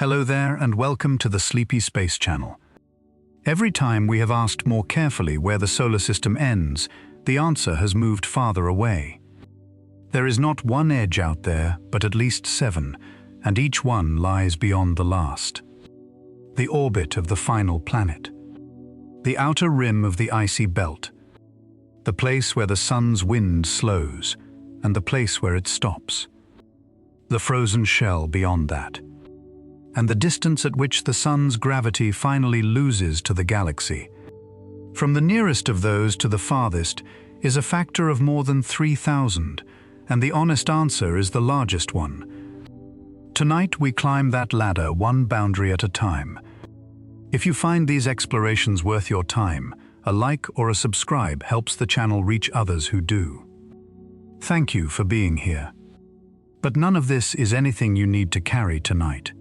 Hello there and welcome to the Sleepy Space Channel. Every time we have asked more carefully where the solar system ends, the answer has moved farther away. There is not one edge out there, but at least 7, and each one lies beyond the last. The orbit of the final planet. The outer rim of the icy belt. The place where the sun's wind slows, and the place where it stops. The frozen shell beyond that. And the distance at which the sun's gravity finally loses to the galaxy. From the nearest of those to the farthest is a factor of more than 3,000, and the honest answer is the largest one. Tonight we climb that ladder one boundary at a time. If you find these explorations worth your time, a like or a subscribe helps the channel reach others who do. Thank you for being here. But none of this is anything you need to carry tonight.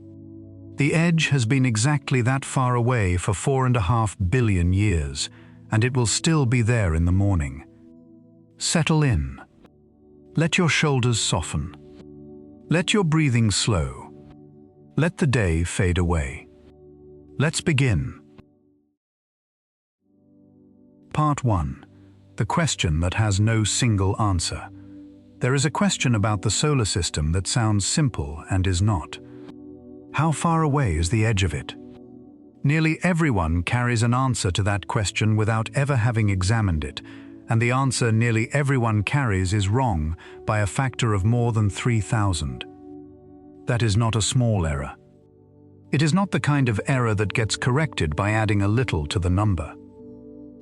The edge has been exactly that far away for 4.5 billion years, and it will still be there in the morning. Settle in. Let your shoulders soften. Let your breathing slow. Let the day fade away. Let's begin. Part 1. The question that has no single answer. There is a question about the solar system that sounds simple and is not. How far away is the edge of it? Nearly everyone carries an answer to that question without ever having examined it, and the answer nearly everyone carries is wrong by a factor of more than 3,000. That is not a small error. It is not the kind of error that gets corrected by adding a little to the number.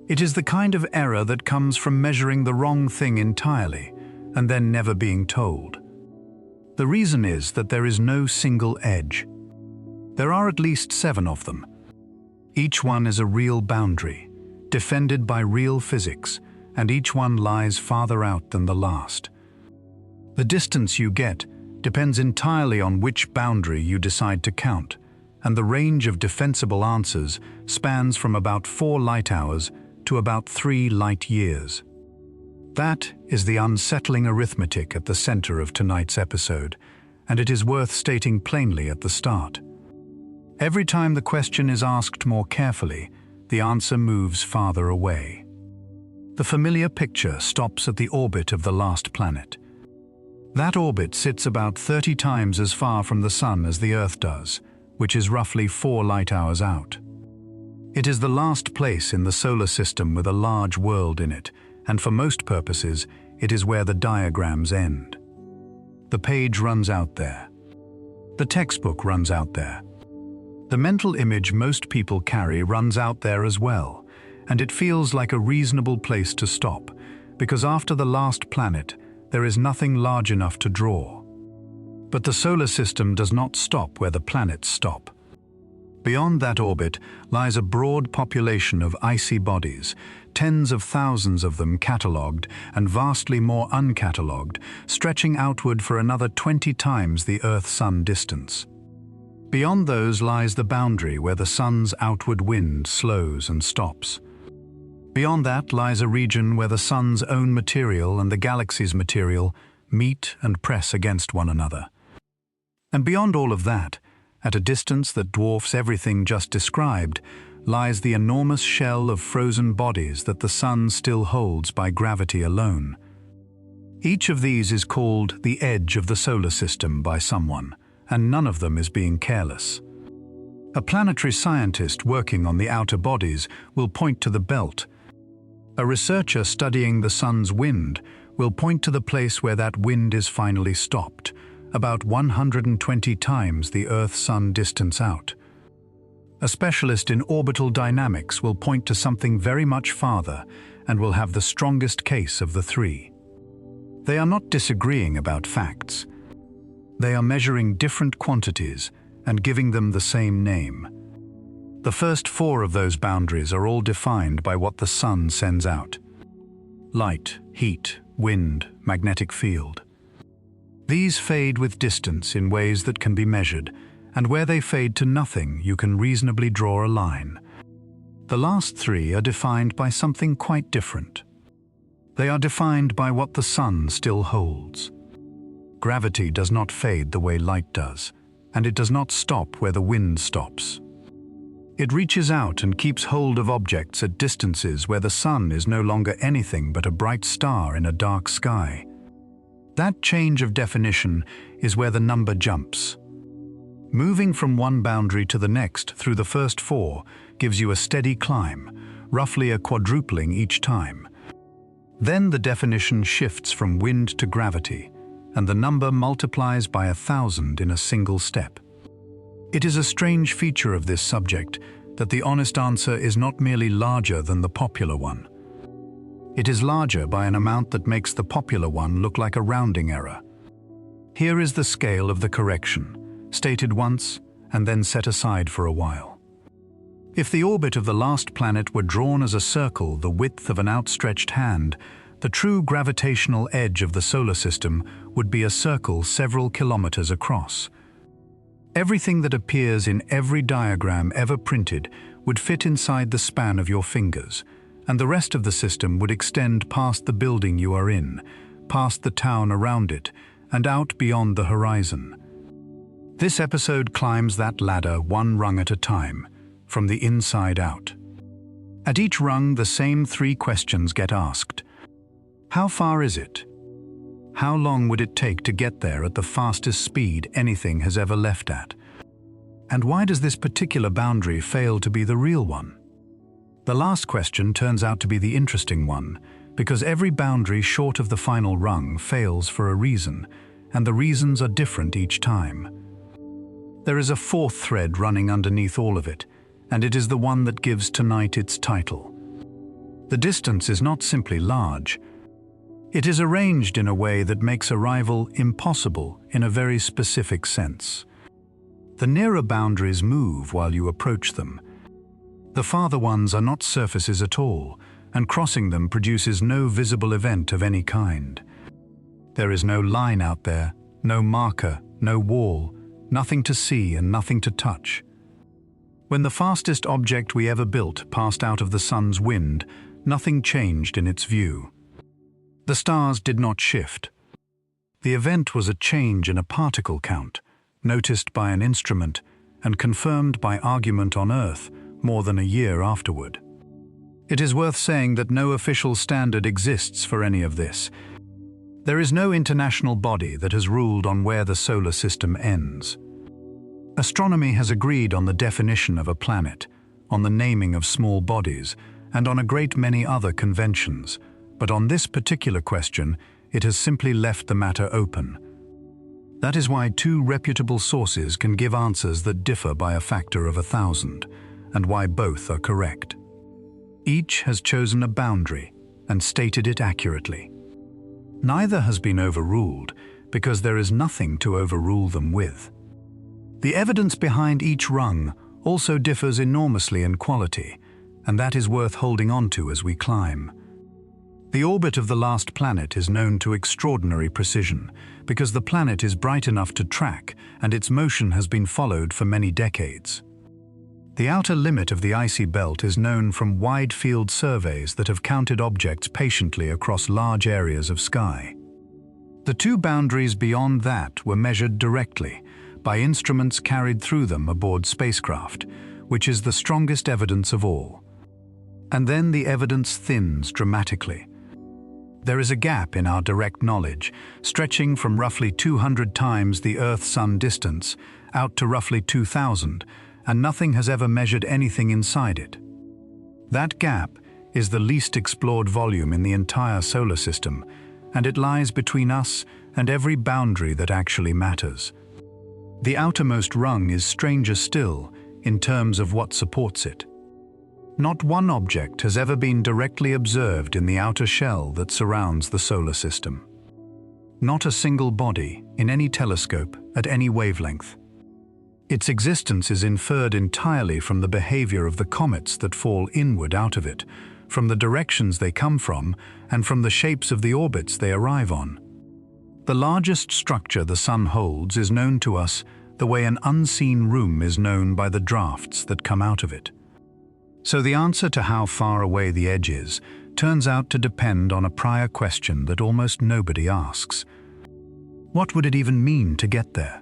It is the kind of error that comes from measuring the wrong thing entirely, and then never being told. The reason is that there is no single edge. There are at least 7 of them. Each one is a real boundary, defended by real physics, and each one lies farther out than the last. The distance you get depends entirely on which boundary you decide to count, and the range of defensible answers spans from about 4 light hours to about 3 light years. That is the unsettling arithmetic at the center of tonight's episode, and it is worth stating plainly at the start. Every time the question is asked more carefully, the answer moves farther away. The familiar picture stops at the orbit of the last planet. That orbit sits about 30 times as far from the Sun as the Earth does, which is roughly 4 light hours out. It is the last place in the solar system with a large world in it, and for most purposes, it is where the diagrams end. The page runs out there. The textbook runs out there. The mental image most people carry runs out there as well, and it feels like a reasonable place to stop, because after the last planet, there is nothing large enough to draw. But the solar system does not stop where the planets stop. Beyond that orbit lies a broad population of icy bodies, tens of thousands of them catalogued and vastly more uncatalogued, stretching outward for another 20 times the Earth-Sun distance. Beyond those lies the boundary where the sun's outward wind slows and stops. Beyond that lies a region where the sun's own material and the galaxy's material meet and press against one another. And beyond all of that, at a distance that dwarfs everything just described, lies the enormous shell of frozen bodies that the sun still holds by gravity alone. Each of these is called the edge of the solar system by someone, and none of them is being careless. A planetary scientist working on the outer bodies will point to the belt. A researcher studying the sun's wind will point to the place where that wind is finally stopped, about 120 times the Earth-Sun distance out. A specialist in orbital dynamics will point to something very much farther and will have the strongest case of the 3. They are not disagreeing about facts. They are measuring different quantities and giving them the same name. The first 4 of those boundaries are all defined by what the sun sends out. Light, heat, wind, magnetic field. These fade with distance in ways that can be measured, and where they fade to nothing, you can reasonably draw a line. The last 3 are defined by something quite different. They are defined by what the sun still holds. Gravity does not fade the way light does, and it does not stop where the wind stops. It reaches out and keeps hold of objects at distances where the sun is no longer anything but a bright star in a dark sky. That change of definition is where the number jumps. Moving from one boundary to the next through the first four gives you a steady climb, roughly a quadrupling each time. Then the definition shifts from wind to gravity, and the number multiplies by 1,000 in a single step. It is a strange feature of this subject that the honest answer is not merely larger than the popular one. It is larger by an amount that makes the popular one look like a rounding error. Here is the scale of the correction, stated once and then set aside for a while. If the orbit of the last planet were drawn as a circle the width of an outstretched hand, the true gravitational edge of the solar system would be a circle several kilometers across. Everything that appears in every diagram ever printed would fit inside the span of your fingers, and the rest of the system would extend past the building you are in, past the town around it, and out beyond the horizon. This episode climbs that ladder one rung at a time, from the inside out. At each rung, the same three questions get asked. How far is it? How long would it take to get there at the fastest speed anything has ever left at? And why does this particular boundary fail to be the real one? The last question turns out to be the interesting one, because every boundary short of the final rung fails for a reason, and the reasons are different each time. There is a fourth thread running underneath all of it, and it is the one that gives tonight its title. The distance is not simply large. It is arranged in a way that makes arrival impossible in a very specific sense. The nearer boundaries move while you approach them. The farther ones are not surfaces at all, and crossing them produces no visible event of any kind. There is no line out there, no marker, no wall, nothing to see and nothing to touch. When the fastest object we ever built passed out of the sun's wind, nothing changed in its view. The stars did not shift. The event was a change in a particle count, noticed by an instrument and confirmed by argument on Earth more than a year afterward. It is worth saying that no official standard exists for any of this. There is no international body that has ruled on where the solar system ends. Astronomy has agreed on the definition of a planet, on the naming of small bodies, and on a great many other conventions, but on this particular question, it has simply left the matter open. That is why two reputable sources can give answers that differ by a factor of 1,000, and why both are correct. Each has chosen a boundary and stated it accurately. Neither has been overruled because there is nothing to overrule them with. The evidence behind each rung also differs enormously in quality, and that is worth holding on to as we climb. The orbit of the last planet is known to extraordinary precision because the planet is bright enough to track and its motion has been followed for many decades. The outer limit of the icy belt is known from wide-field surveys that have counted objects patiently across large areas of sky. The two boundaries beyond that were measured directly by instruments carried through them aboard spacecraft, which is the strongest evidence of all. And then the evidence thins dramatically. There is a gap in our direct knowledge, stretching from roughly 200 times the Earth-Sun distance out to roughly 2,000, and nothing has ever measured anything inside it. That gap is the least explored volume in the entire solar system, and it lies between us and every boundary that actually matters. The outermost rung is stranger still in terms of what supports it. Not one object has ever been directly observed in the outer shell that surrounds the solar system. Not a single body in any telescope at any wavelength. Its existence is inferred entirely from the behavior of the comets that fall inward out of it, from the directions they come from, and from the shapes of the orbits they arrive on. The largest structure the Sun holds is known to us the way an unseen room is known by the drafts that come out of it. So the answer to how far away the edge is turns out to depend on a prior question that almost nobody asks. What would it even mean to get there?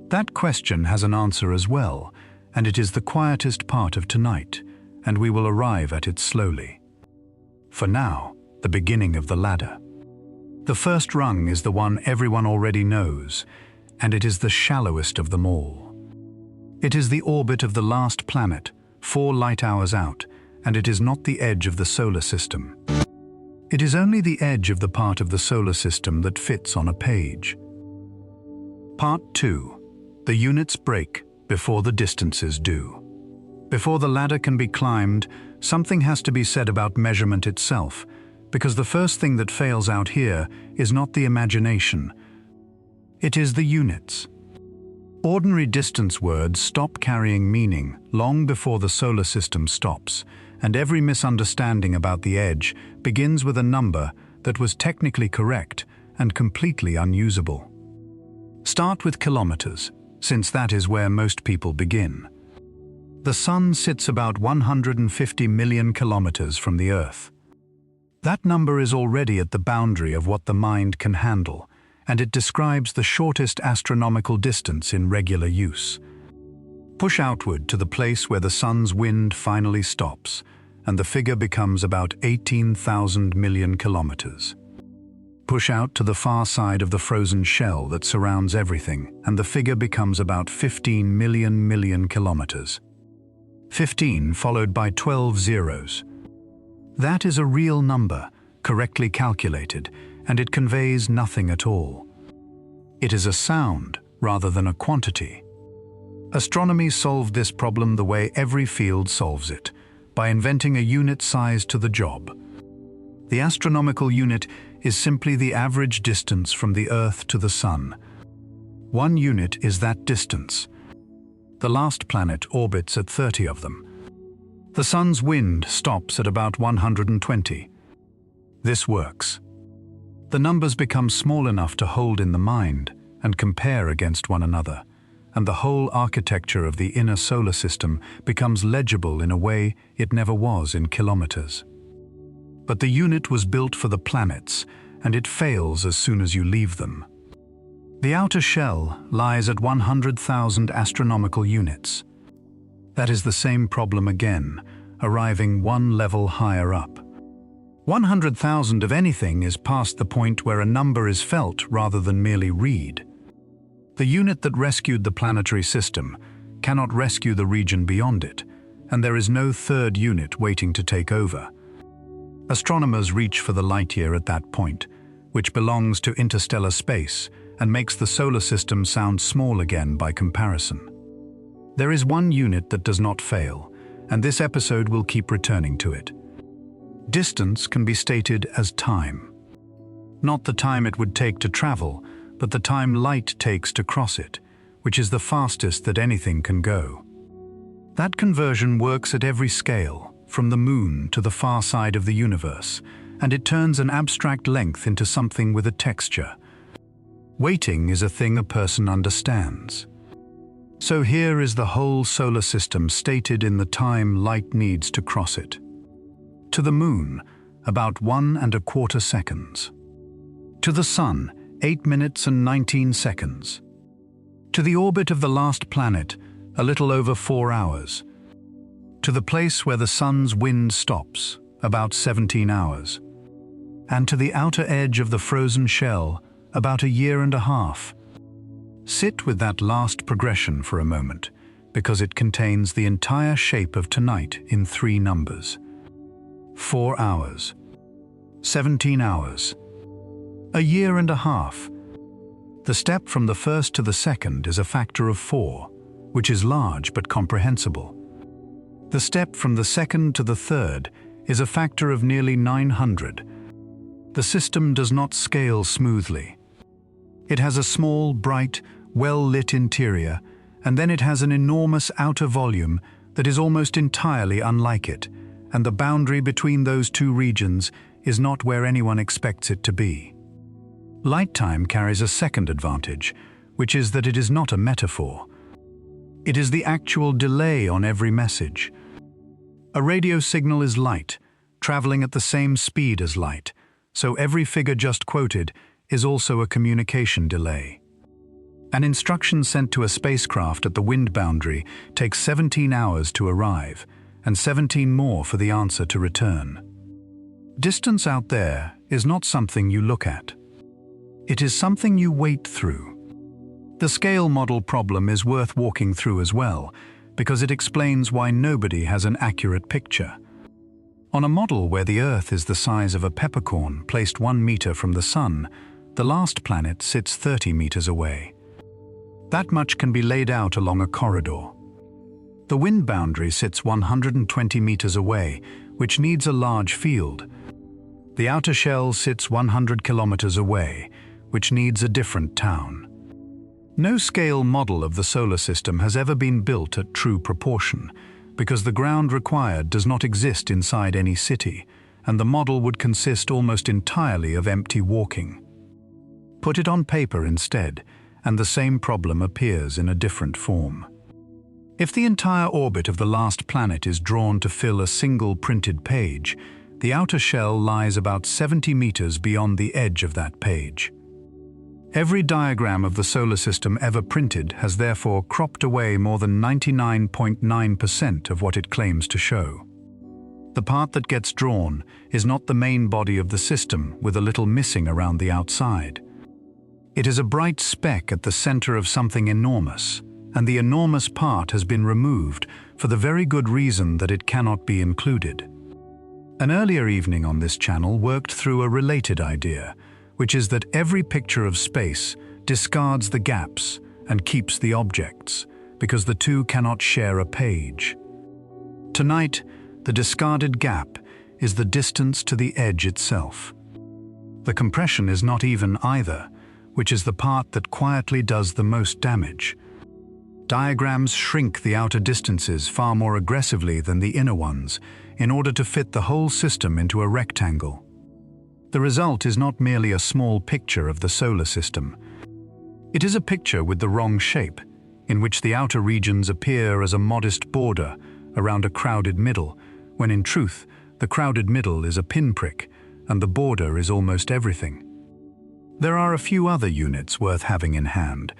That question has an answer as well, and it is the quietest part of tonight, and we will arrive at it slowly. For now, the beginning of the ladder. The first rung is the one everyone already knows, and it is the shallowest of them all. It is the orbit of the last planet, 4 light hours out, and it is not the edge of the solar system. It is only the edge of the part of the solar system that fits on a page. Part 2. The units break before the distances do. Before the ladder can be climbed, something has to be said about measurement itself, because the first thing that fails out here is not the imagination. It is the units. Ordinary distance words stop carrying meaning long before the solar system stops, and every misunderstanding about the edge begins with a number that was technically correct and completely unusable. Start with kilometers, since that is where most people begin. The Sun sits about 150 million kilometers from the Earth. That number is already at the boundary of what the mind can handle, and it describes the shortest astronomical distance in regular use. Push outward to the place where the Sun's wind finally stops, and the figure becomes about 18,000 million kilometers. Push out to the far side of the frozen shell that surrounds everything, and the figure becomes about 15 million kilometers. 15 followed by 12 zeros. That is a real number, correctly calculated, and it conveys nothing at all. It is a sound rather than a quantity. Astronomy solved this problem the way every field solves it, by inventing a unit size to the job. The astronomical unit is simply the average distance from the Earth to the Sun. 1 unit is that distance. The last planet orbits at 30 of them. The Sun's wind stops at about 120. This works. The numbers become small enough to hold in the mind and compare against one another, and the whole architecture of the inner solar system becomes legible in a way it never was in kilometers. But the unit was built for the planets, and it fails as soon as you leave them. The outer shell lies at 100,000 astronomical units. That is the same problem again, arriving 1 level higher up. 100,000 of anything is past the point where a number is felt rather than merely read. The unit that rescued the planetary system cannot rescue the region beyond it, and there is no third unit waiting to take over. Astronomers reach for the light year at that point, which belongs to interstellar space and makes the solar system sound small again by comparison. There is one unit that does not fail, and this episode will keep returning to it. Distance can be stated as time. Not the time it would take to travel, but the time light takes to cross it, which is the fastest that anything can go. That conversion works at every scale, from the moon to the far side of the universe, and it turns an abstract length into something with a texture. Waiting is a thing a person understands. So here is the whole solar system stated in the time light needs to cross it. To the moon, about 1¼ seconds. To the Sun, 8 minutes and 19 seconds. To the orbit of the last planet, a little over 4 hours. To the place where the Sun's wind stops, about 17 hours. And to the outer edge of the frozen shell, about 1.5 years. Sit with that last progression for a moment, because it contains the entire shape of tonight in 3 numbers. 4 hours. 17 hours. 1.5 years. The step from the first to the second is a factor of 4, which is large but comprehensible. The step from the second to the third is a factor of nearly 900. The system does not scale smoothly. It has a small, bright, well-lit interior, and then it has an enormous outer volume that is almost entirely unlike it, and the boundary between those 2 regions is not where anyone expects it to be. Light time carries a second advantage, which is that it is not a metaphor. It is the actual delay on every message. A radio signal is light, traveling at the same speed as light, so every figure just quoted is also a communication delay. An instruction sent to a spacecraft at the wind boundary takes 17 hours to arrive, and 17 more for the answer to return. Distance out there is not something you look at. It is something you wait through. The scale model problem is worth walking through as well, because it explains why nobody has an accurate picture. On a model where the Earth is the size of a peppercorn placed 1 meter from the Sun, the last planet sits 30 meters away. That much can be laid out along a corridor. The wind boundary sits 120 meters away, which needs a large field. The outer shell sits 100 kilometers away, which needs a different town. No scale model of the solar system has ever been built at true proportion, because the ground required does not exist inside any city, and the model would consist almost entirely of empty walking. Put it on paper instead, and the same problem appears in a different form. If the entire orbit of the last planet is drawn to fill a single printed page, the outer shell lies about 70 meters beyond the edge of that page. Every diagram of the solar system ever printed has therefore cropped away more than 99.9% of what it claims to show. The part that gets drawn is not the main body of the system with a little missing around the outside. It is a bright speck at the center of something enormous, and the enormous part has been removed for the very good reason that it cannot be included. An earlier evening on this channel worked through a related idea, which is that every picture of space discards the gaps and keeps the objects, because the two cannot share a page. Tonight, the discarded gap is the distance to the edge itself. The compression is not even either, which is the part that quietly does the most damage. Diagrams shrink the outer distances far more aggressively than the inner ones in order to fit the whole system into a rectangle. The result is not merely a small picture of the solar system. It is a picture with the wrong shape, in which the outer regions appear as a modest border around a crowded middle, when in truth, the crowded middle is a pinprick, and the border is almost everything. There are a few other units worth having in hand.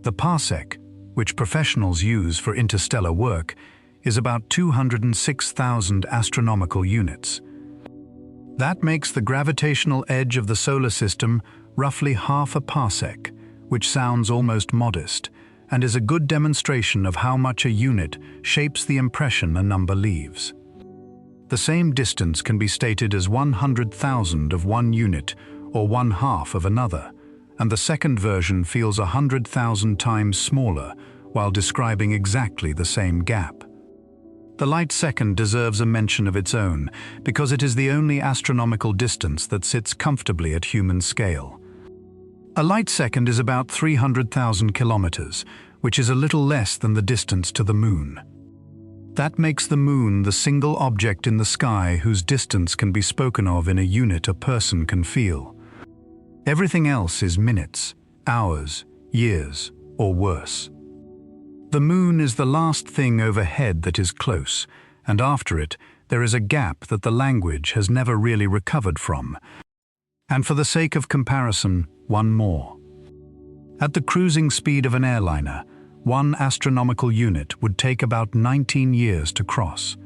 The parsec, which professionals use for interstellar work, is about 206,000 astronomical units. That makes the gravitational edge of the solar system roughly half a parsec, which sounds almost modest, and is a good demonstration of how much a unit shapes the impression a number leaves. The same distance can be stated as 100,000 of one unit, or 1/2 of another, and the second version feels 100,000 times smaller while describing exactly the same gap. The light second deserves a mention of its own because it is the only astronomical distance that sits comfortably at human scale. A light second is about 300,000 kilometers, which is a little less than the distance to the Moon. That makes the Moon the single object in the sky whose distance can be spoken of in a unit a person can feel. Everything else is minutes, hours, years, or worse. The Moon is the last thing overhead that is close, and after it, there is a gap that the language has never really recovered from. And for the sake of comparison, one more. At the cruising speed of an airliner, one astronomical unit would take about 19 years to cross.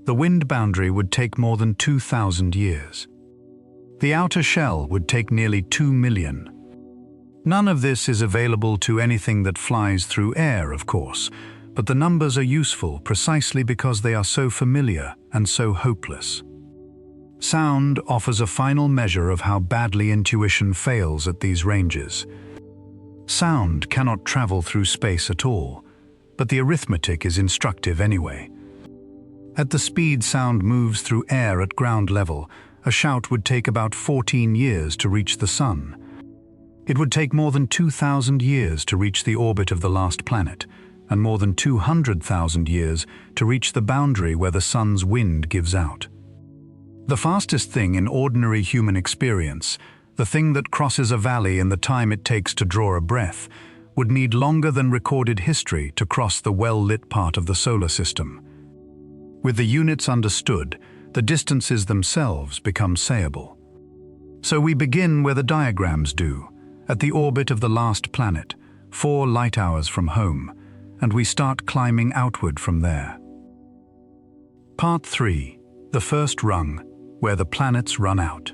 The wind boundary would take more than 2,000 years. The outer shell would take nearly 2 million. None of this is available to anything that flies through air, of course, but the numbers are useful precisely because they are so familiar and so hopeless. Sound offers a final measure of how badly intuition fails at these ranges. Sound cannot travel through space at all, but the arithmetic is instructive anyway. At the speed sound moves through air at ground level, a shout would take about 14 years to reach the Sun. It would take more than 2,000 years to reach the orbit of the last planet, and more than 200,000 years to reach the boundary where the Sun's wind gives out. The fastest thing in ordinary human experience, the thing that crosses a valley in the time it takes to draw a breath, would need longer than recorded history to cross the well-lit part of the solar system. With the units understood, the distances themselves become sayable. So we begin where the diagrams do, at the orbit of the last planet, 4 light hours from home, and we start climbing outward from there. Part 3. The first rung, where the planets run out.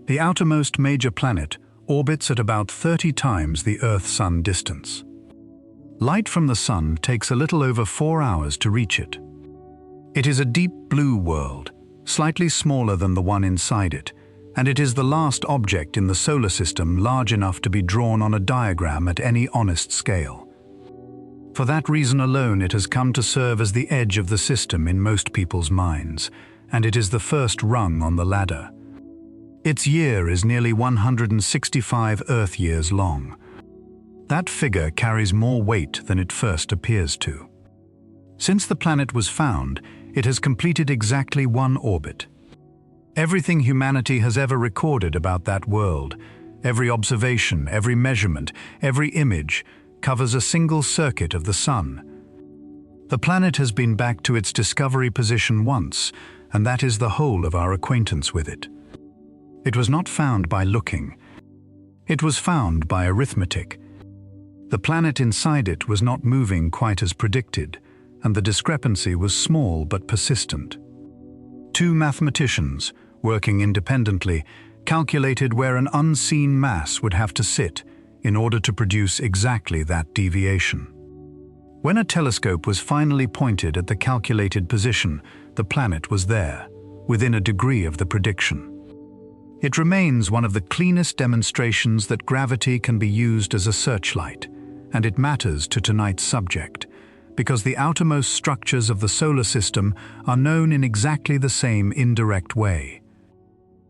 The outermost major planet orbits at about 30 times the Earth-Sun distance. Light from the Sun takes a little over 4 hours to reach it. It is a deep blue world, slightly smaller than the one inside it, and it is the last object in the solar system large enough to be drawn on a diagram at any honest scale. For that reason alone, it has come to serve as the edge of the system in most people's minds, and it is the first rung on the ladder. Its year is nearly 165 Earth years long. That figure carries more weight than it first appears to. Since the planet was found, it has completed exactly 1 orbit. Everything humanity has ever recorded about that world, every observation, every measurement, every image, covers a single circuit of the Sun. The planet has been back to its discovery position once, and that is the whole of our acquaintance with it. It was not found by looking. It was found by arithmetic. The planet inside it was not moving quite as predicted, and the discrepancy was small but persistent. 2 mathematicians, working independently, calculated where an unseen mass would have to sit in order to produce exactly that deviation. When a telescope was finally pointed at the calculated position, the planet was there, within a degree of the prediction. It remains one of the cleanest demonstrations that gravity can be used as a searchlight, and it matters to tonight's subject, because the outermost structures of the solar system are known in exactly the same indirect way.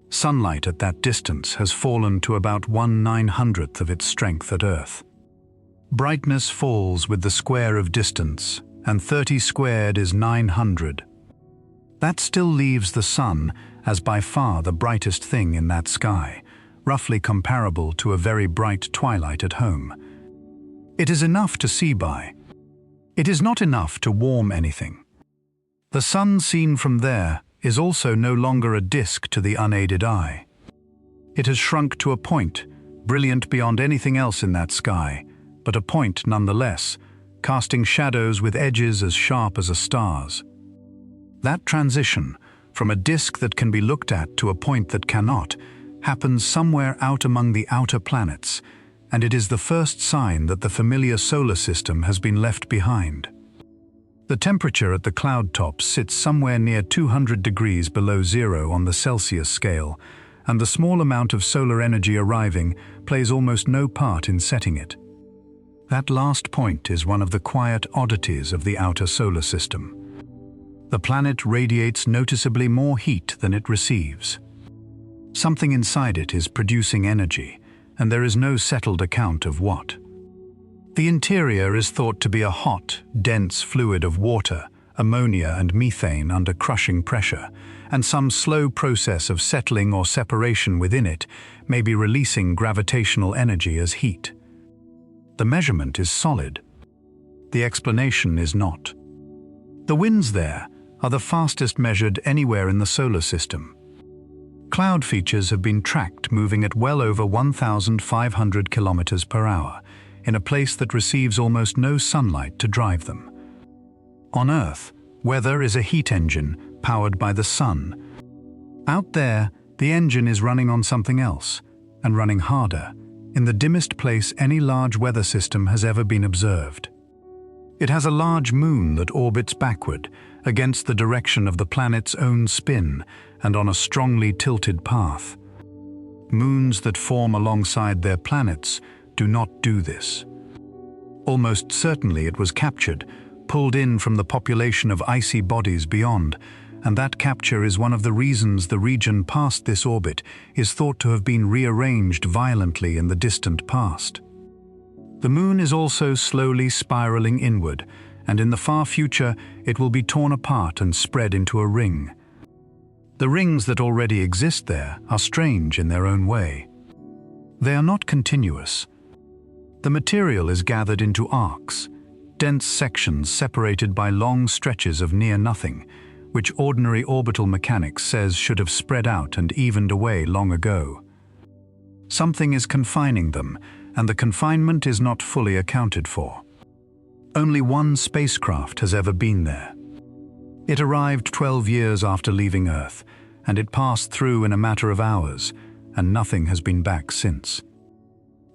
Sunlight at that distance has fallen to about 1/900th of its strength at Earth. Brightness falls with the square of distance, and 30 squared is 900. That still leaves the Sun as by far the brightest thing in that sky, roughly comparable to a very bright twilight at home. It is enough to see by. It is not enough to warm anything. The Sun seen from there is also no longer a disk to the unaided eye. It has shrunk to a point, brilliant beyond anything else in that sky, but a point nonetheless, casting shadows with edges as sharp as a star's. That transition, from a disk that can be looked at to a point that cannot, happens somewhere out among the outer planets, and it is the first sign that the familiar solar system has been left behind. The temperature at the cloud tops sits somewhere near 200 degrees below zero on the Celsius scale, and the small amount of solar energy arriving plays almost no part in setting it. That last point is one of the quiet oddities of the outer solar system. The planet radiates noticeably more heat than it receives. Something inside it is producing energy, and there is no settled account of what. The interior is thought to be a hot, dense fluid of water, ammonia and methane under crushing pressure, and some slow process of settling or separation within it may be releasing gravitational energy as heat. The measurement is solid. The explanation is not. The winds there are the fastest measured anywhere in the solar system. Cloud features have been tracked moving at well over 1,500 kilometers per hour, in a place that receives almost no sunlight to drive them. On Earth, weather is a heat engine powered by the sun. Out there, the engine is running on something else, and running harder, in the dimmest place any large weather system has ever been observed. It has a large moon that orbits backward, against the direction of the planet's own spin, and on a strongly tilted path. Moons that form alongside their planets do not do this. Almost certainly it was captured, pulled in from the population of icy bodies beyond, and that capture is one of the reasons the region past this orbit is thought to have been rearranged violently in the distant past. The moon is also slowly spiraling inward, and in the far future it will be torn apart and spread into a ring. The rings that already exist there are strange in their own way. They are not continuous. The material is gathered into arcs, dense sections separated by long stretches of near nothing, which ordinary orbital mechanics says should have spread out and evened away long ago. Something is confining them, and the confinement is not fully accounted for. Only one spacecraft has ever been there. It arrived 12 years after leaving Earth, and it passed through in a matter of hours, and nothing has been back since.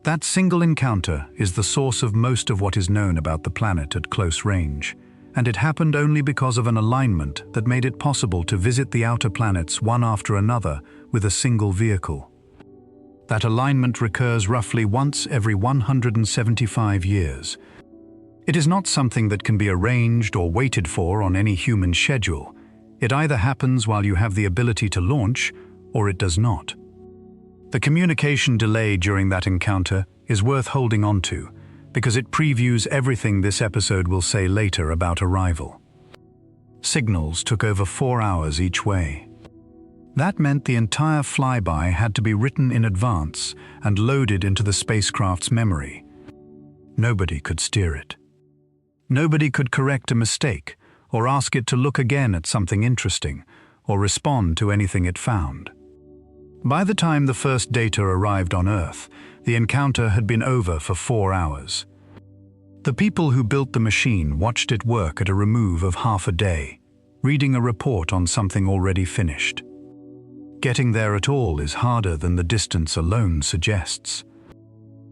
That single encounter is the source of most of what is known about the planet at close range, and it happened only because of an alignment that made it possible to visit the outer planets one after another with a single vehicle. That alignment recurs roughly once every 175 years. It is not something that can be arranged or waited for on any human schedule. It either happens while you have the ability to launch, or it does not. The communication delay during that encounter is worth holding on to, because it previews everything this episode will say later about arrival. Signals took over 4 hours each way. That meant the entire flyby had to be written in advance and loaded into the spacecraft's memory. Nobody could steer it. Nobody could correct a mistake, or ask it to look again at something interesting, or respond to anything it found. By the time the first data arrived on Earth, the encounter had been over for 4 hours. The people who built the machine watched it work at a remove of half a day, reading a report on something already finished. Getting there at all is harder than the distance alone suggests.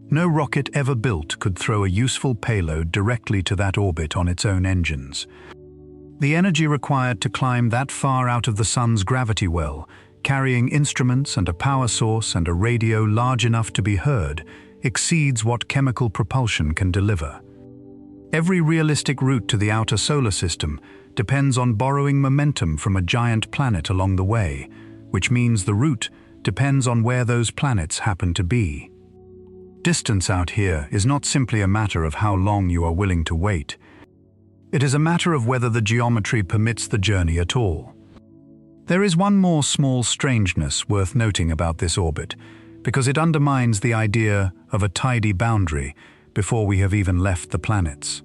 No rocket ever built could throw a useful payload directly to that orbit on its own engines. The energy required to climb that far out of the sun's gravity well, carrying instruments and a power source and a radio large enough to be heard, exceeds what chemical propulsion can deliver. Every realistic route to the outer solar system depends on borrowing momentum from a giant planet along the way, which means the route depends on where those planets happen to be. Distance out here is not simply a matter of how long you are willing to wait. It is a matter of whether the geometry permits the journey at all. There is one more small strangeness worth noting about this orbit, because it undermines the idea of a tidy boundary before we have even left the planets.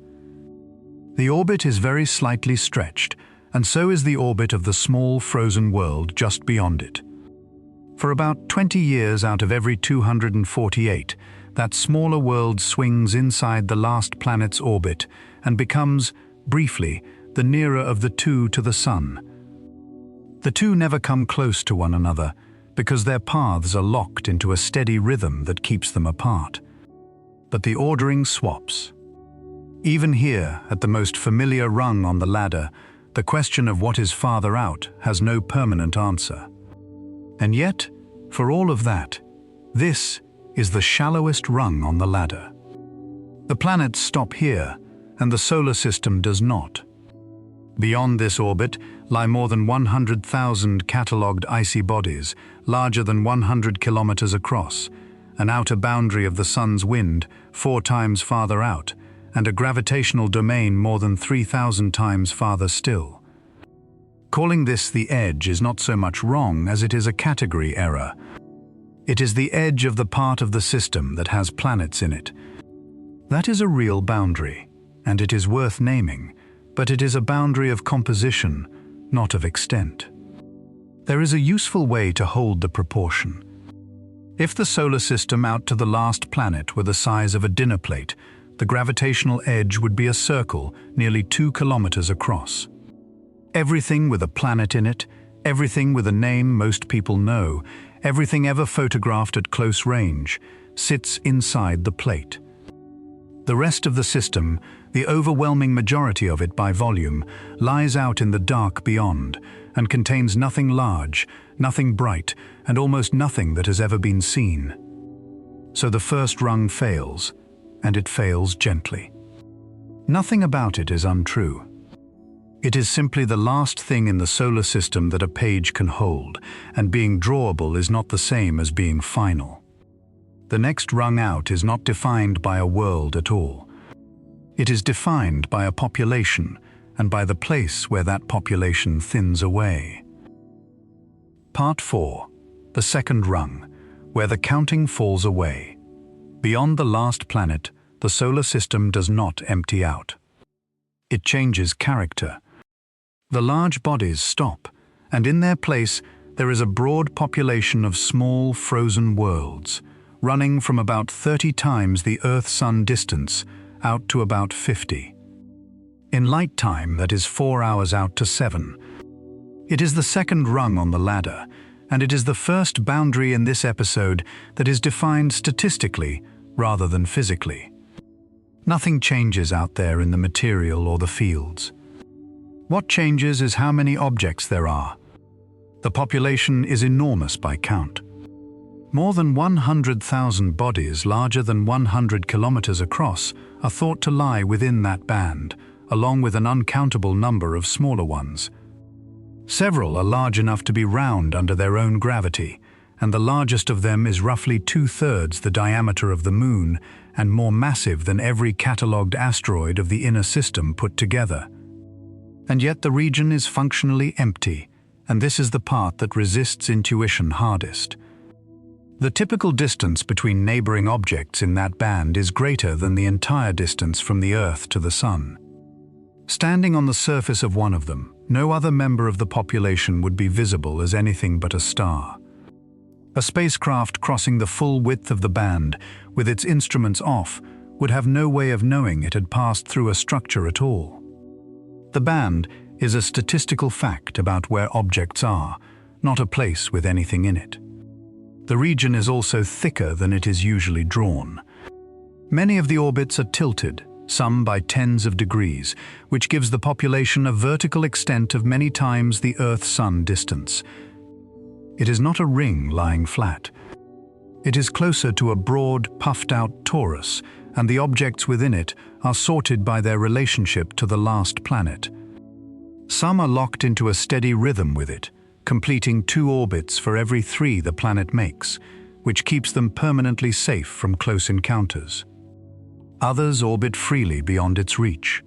The orbit is very slightly stretched, and so is the orbit of the small frozen world just beyond it. For about 20 years out of every 248, that smaller world swings inside the last planet's orbit and becomes, briefly, the nearer of the two to the Sun. The two never come close to one another because their paths are locked into a steady rhythm that keeps them apart. But the ordering swaps. Even here, at the most familiar rung on the ladder, the question of what is farther out has no permanent answer. And yet, for all of that, this is the shallowest rung on the ladder. The planets stop here, and the solar system does not. Beyond this orbit lie more than 100,000 catalogued icy bodies, larger than 100 kilometers across, an outer boundary of the sun's wind 4 times farther out, and a gravitational domain more than 3,000 times farther still. Calling this the edge is not so much wrong as it is a category error. It is the edge of the part of the system that has planets in it. That is a real boundary, and it is worth naming, but it is a boundary of composition, not of extent. There is a useful way to hold the proportion. If the solar system out to the last planet were the size of a dinner plate, the gravitational edge would be a circle nearly 2 kilometers across. Everything with a planet in it, everything with a name most people know, everything ever photographed at close range, sits inside the plate. The rest of the system, the overwhelming majority of it by volume, lies out in the dark beyond and contains nothing large, nothing bright, and almost nothing that has ever been seen. So the first rung fails, and it fails gently. Nothing about it is untrue. It is simply the last thing in the solar system that a page can hold, and being drawable is not the same as being final. The next rung out is not defined by a world at all. It is defined by a population, and by the place where that population thins away. Part 4, the second rung, where the counting falls away. Beyond the last planet, the solar system does not empty out. It changes character. The large bodies stop, and in their place there is a broad population of small frozen worlds, running from about 30 times the Earth-Sun distance out to about 50. In light time, that is 4 hours out to 7. It is the second rung on the ladder, and it is the first boundary in this episode that is defined statistically rather than physically. Nothing changes out there in the material or the fields. What changes is how many objects there are. The population is enormous by count. More than 100,000 bodies larger than 100 kilometers across are thought to lie within that band, along with an uncountable number of smaller ones. Several are large enough to be round under their own gravity, and the largest of them is roughly 2/3 the diameter of the Moon and more massive than every catalogued asteroid of the inner system put together. And yet the region is functionally empty, and this is the part that resists intuition hardest. The typical distance between neighboring objects in that band is greater than the entire distance from the Earth to the Sun. Standing on the surface of one of them, no other member of the population would be visible as anything but a star. A spacecraft crossing the full width of the band, with its instruments off, would have no way of knowing it had passed through a structure at all. The band is a statistical fact about where objects are, not a place with anything in it. The region is also thicker than it is usually drawn. Many of the orbits are tilted, some by tens of degrees, which gives the population a vertical extent of many times the Earth-Sun distance. It is not a ring lying flat. It is closer to a broad, puffed-out torus, and the objects within it are sorted by their relationship to the last planet. Some are locked into a steady rhythm with it, completing 2 orbits for every 3 the planet makes, which keeps them permanently safe from close encounters. Others orbit freely beyond its reach.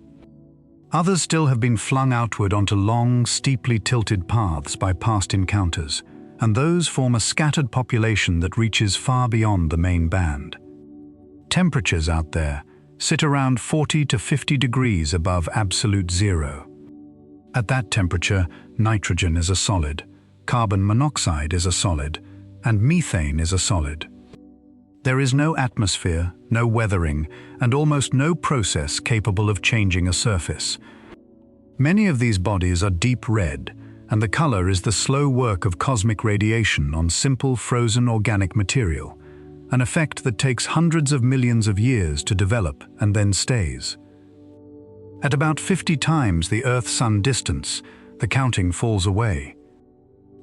Others still have been flung outward onto long, steeply tilted paths by past encounters, and those form a scattered population that reaches far beyond the main band. Temperatures out there sit around 40 to 50 degrees above absolute zero. At that temperature, nitrogen is a solid, carbon monoxide is a solid, and methane is a solid. There is no atmosphere, no weathering, and almost no process capable of changing a surface. Many of these bodies are deep red, and the color is the slow work of cosmic radiation on simple frozen organic material, an effect that takes hundreds of millions of years to develop and then stays. At about 50 times the Earth-Sun distance, the counting falls away.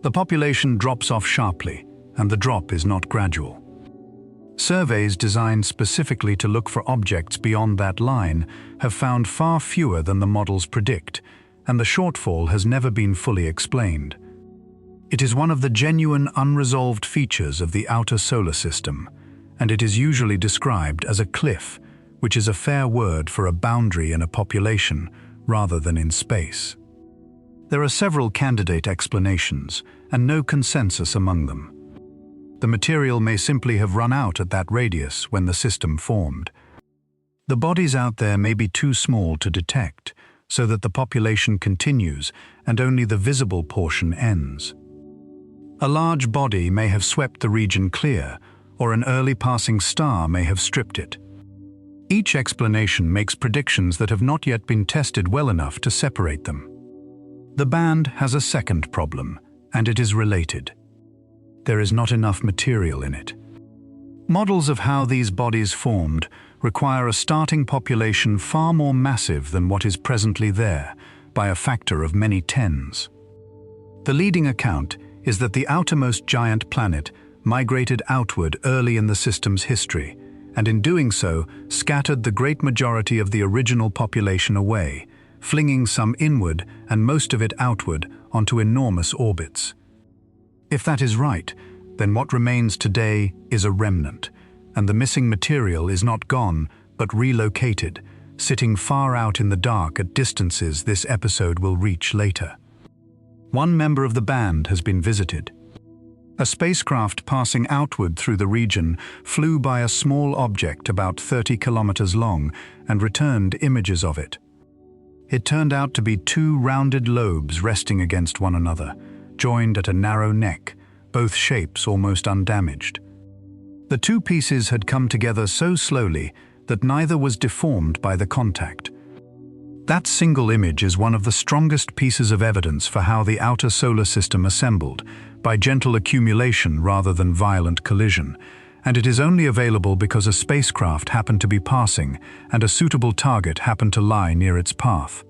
The population drops off sharply, and the drop is not gradual. Surveys designed specifically to look for objects beyond that line have found far fewer than the models predict, and the shortfall has never been fully explained. It is one of the genuine unresolved features of the outer solar system, and it is usually described as a cliff, which is a fair word for a boundary in a population rather than in space. There are several candidate explanations, and no consensus among them. The material may simply have run out at that radius when the system formed. The bodies out there may be too small to detect, so that the population continues and only the visible portion ends. A large body may have swept the region clear, or an early passing star may have stripped it. Each explanation makes predictions that have not yet been tested well enough to separate them. The band has a second problem, and it is related. There is not enough material in it. Models of how these bodies formed require a starting population far more massive than what is presently there, by a factor of many tens. The leading account is that the outermost giant planet migrated outward early in the system's history, and in doing so scattered the great majority of the original population away, flinging some inward and most of it outward onto enormous orbits. If that is right, then what remains today is a remnant, and the missing material is not gone, but relocated, sitting far out in the dark at distances this episode will reach later. One member of the band has been visited. A spacecraft passing outward through the region flew by a small object about 30 kilometers long and returned images of it. It turned out to be 2 rounded lobes resting against one another, joined at a narrow neck, both shapes almost undamaged. The two pieces had come together so slowly that neither was deformed by the contact. That single image is one of the strongest pieces of evidence for how the outer solar system assembled, by gentle accumulation rather than violent collision, and it is only available because a spacecraft happened to be passing and a suitable target happened to lie near its path.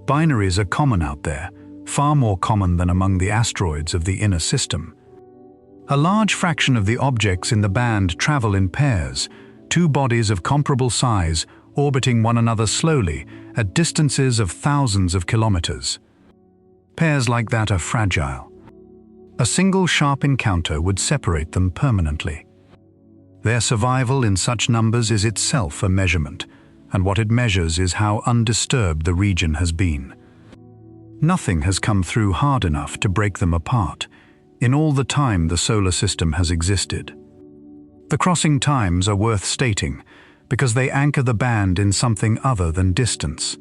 Binaries are common out there, far more common than among the asteroids of the inner system. A large fraction of the objects in the band travel in pairs, two bodies of comparable size orbiting one another slowly at distances of thousands of kilometers. Pairs like that are fragile. A single sharp encounter would separate them permanently. Their survival in such numbers is itself a measurement, and what it measures is how undisturbed the region has been. Nothing has come through hard enough to break them apart, in all the time the solar system has existed. The crossing times are worth stating, because they anchor the band in something other than distance.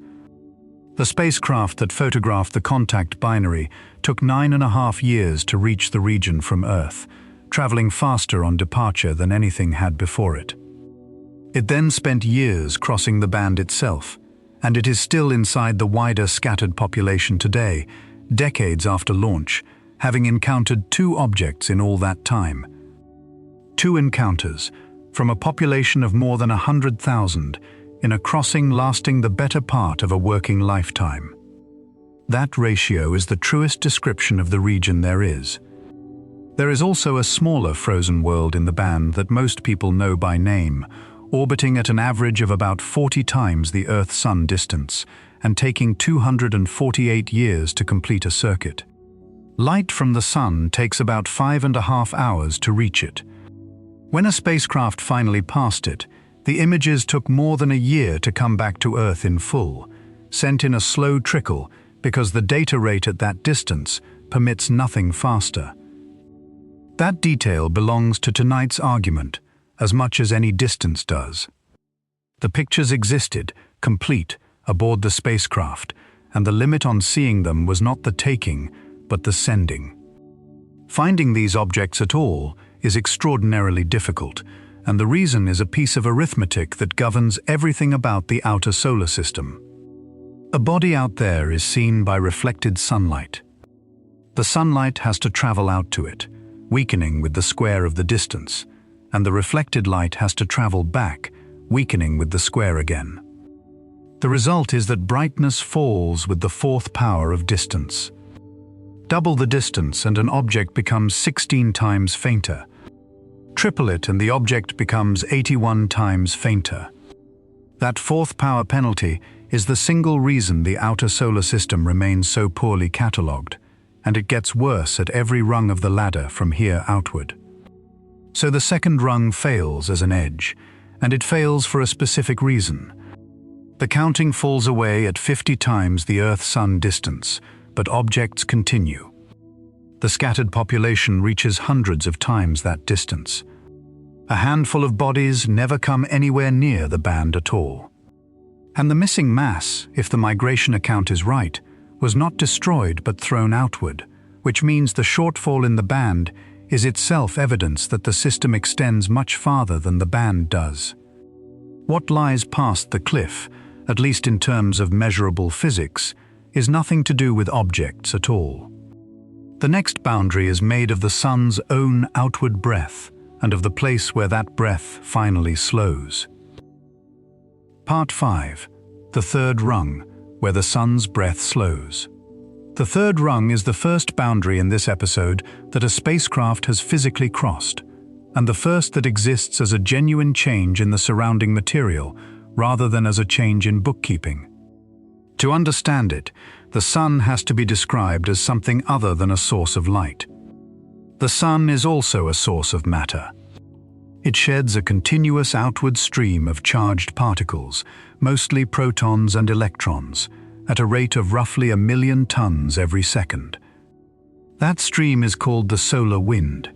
The spacecraft that photographed the contact binary took 9.5 years to reach the region from Earth, traveling faster on departure than anything had before it. It then spent years crossing the band itself, and it is still inside the wider scattered population today, decades after launch, having encountered two objects in all that time. Two encounters, from a population of more than 100,000, in a crossing lasting the better part of a working lifetime. That ratio is the truest description of the region there is. There is also a smaller frozen world in the band that most people know by name, orbiting at an average of about 40 times the Earth-Sun distance and taking 248 years to complete a circuit. Light from the Sun takes about 5.5 hours to reach it. When a spacecraft finally passed it, the images took more than a year to come back to Earth in full, sent in a slow trickle because the data rate at that distance permits nothing faster. That detail belongs to tonight's argument as much as any distance does. The pictures existed, complete, aboard the spacecraft, and the limit on seeing them was not the taking, but the sending. Finding these objects at all is extraordinarily difficult, and the reason is a piece of arithmetic that governs everything about the outer solar system. A body out there is seen by reflected sunlight. The sunlight has to travel out to it, weakening with the square of the distance, and the reflected light has to travel back, weakening with the square again. The result is that brightness falls with the fourth power of distance. Double the distance and an object becomes 16 times fainter. Triple it and the object becomes 81 times fainter. That fourth power penalty is the single reason the outer solar system remains so poorly catalogued, and it gets worse at every rung of the ladder from here outward. So the second rung fails as an edge, and it fails for a specific reason. The counting falls away at 50 times the Earth-Sun distance, but objects continue. The scattered population reaches hundreds of times that distance. A handful of bodies never come anywhere near the band at all. And the missing mass, if the migration account is right, was not destroyed but thrown outward, which means the shortfall in the band is itself evidence that the system extends much farther than the band does. What lies past the cliff, at least in terms of measurable physics, is nothing to do with objects at all. The next boundary is made of the sun's own outward breath and of the place where that breath finally slows. Part 5. The third rung, where the sun's breath slows. The third rung is the first boundary in this episode that a spacecraft has physically crossed, and the first that exists as a genuine change in the surrounding material rather than as a change in bookkeeping. To understand it, the sun has to be described as something other than a source of light. The sun is also a source of matter. It sheds a continuous outward stream of charged particles, mostly protons and electrons, at a rate of roughly 1 million tons every second. That stream is called the solar wind.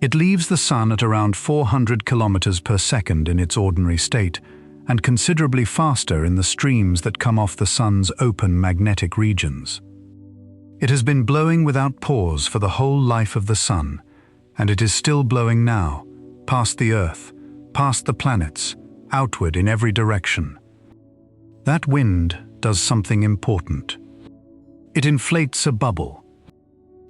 It leaves the sun at around 400 kilometers per second in its ordinary state, and considerably faster in the streams that come off the sun's open magnetic regions. It has been blowing without pause for the whole life of the sun, and it is still blowing now, past the Earth, past the planets, outward in every direction. That wind does something important. It inflates a bubble.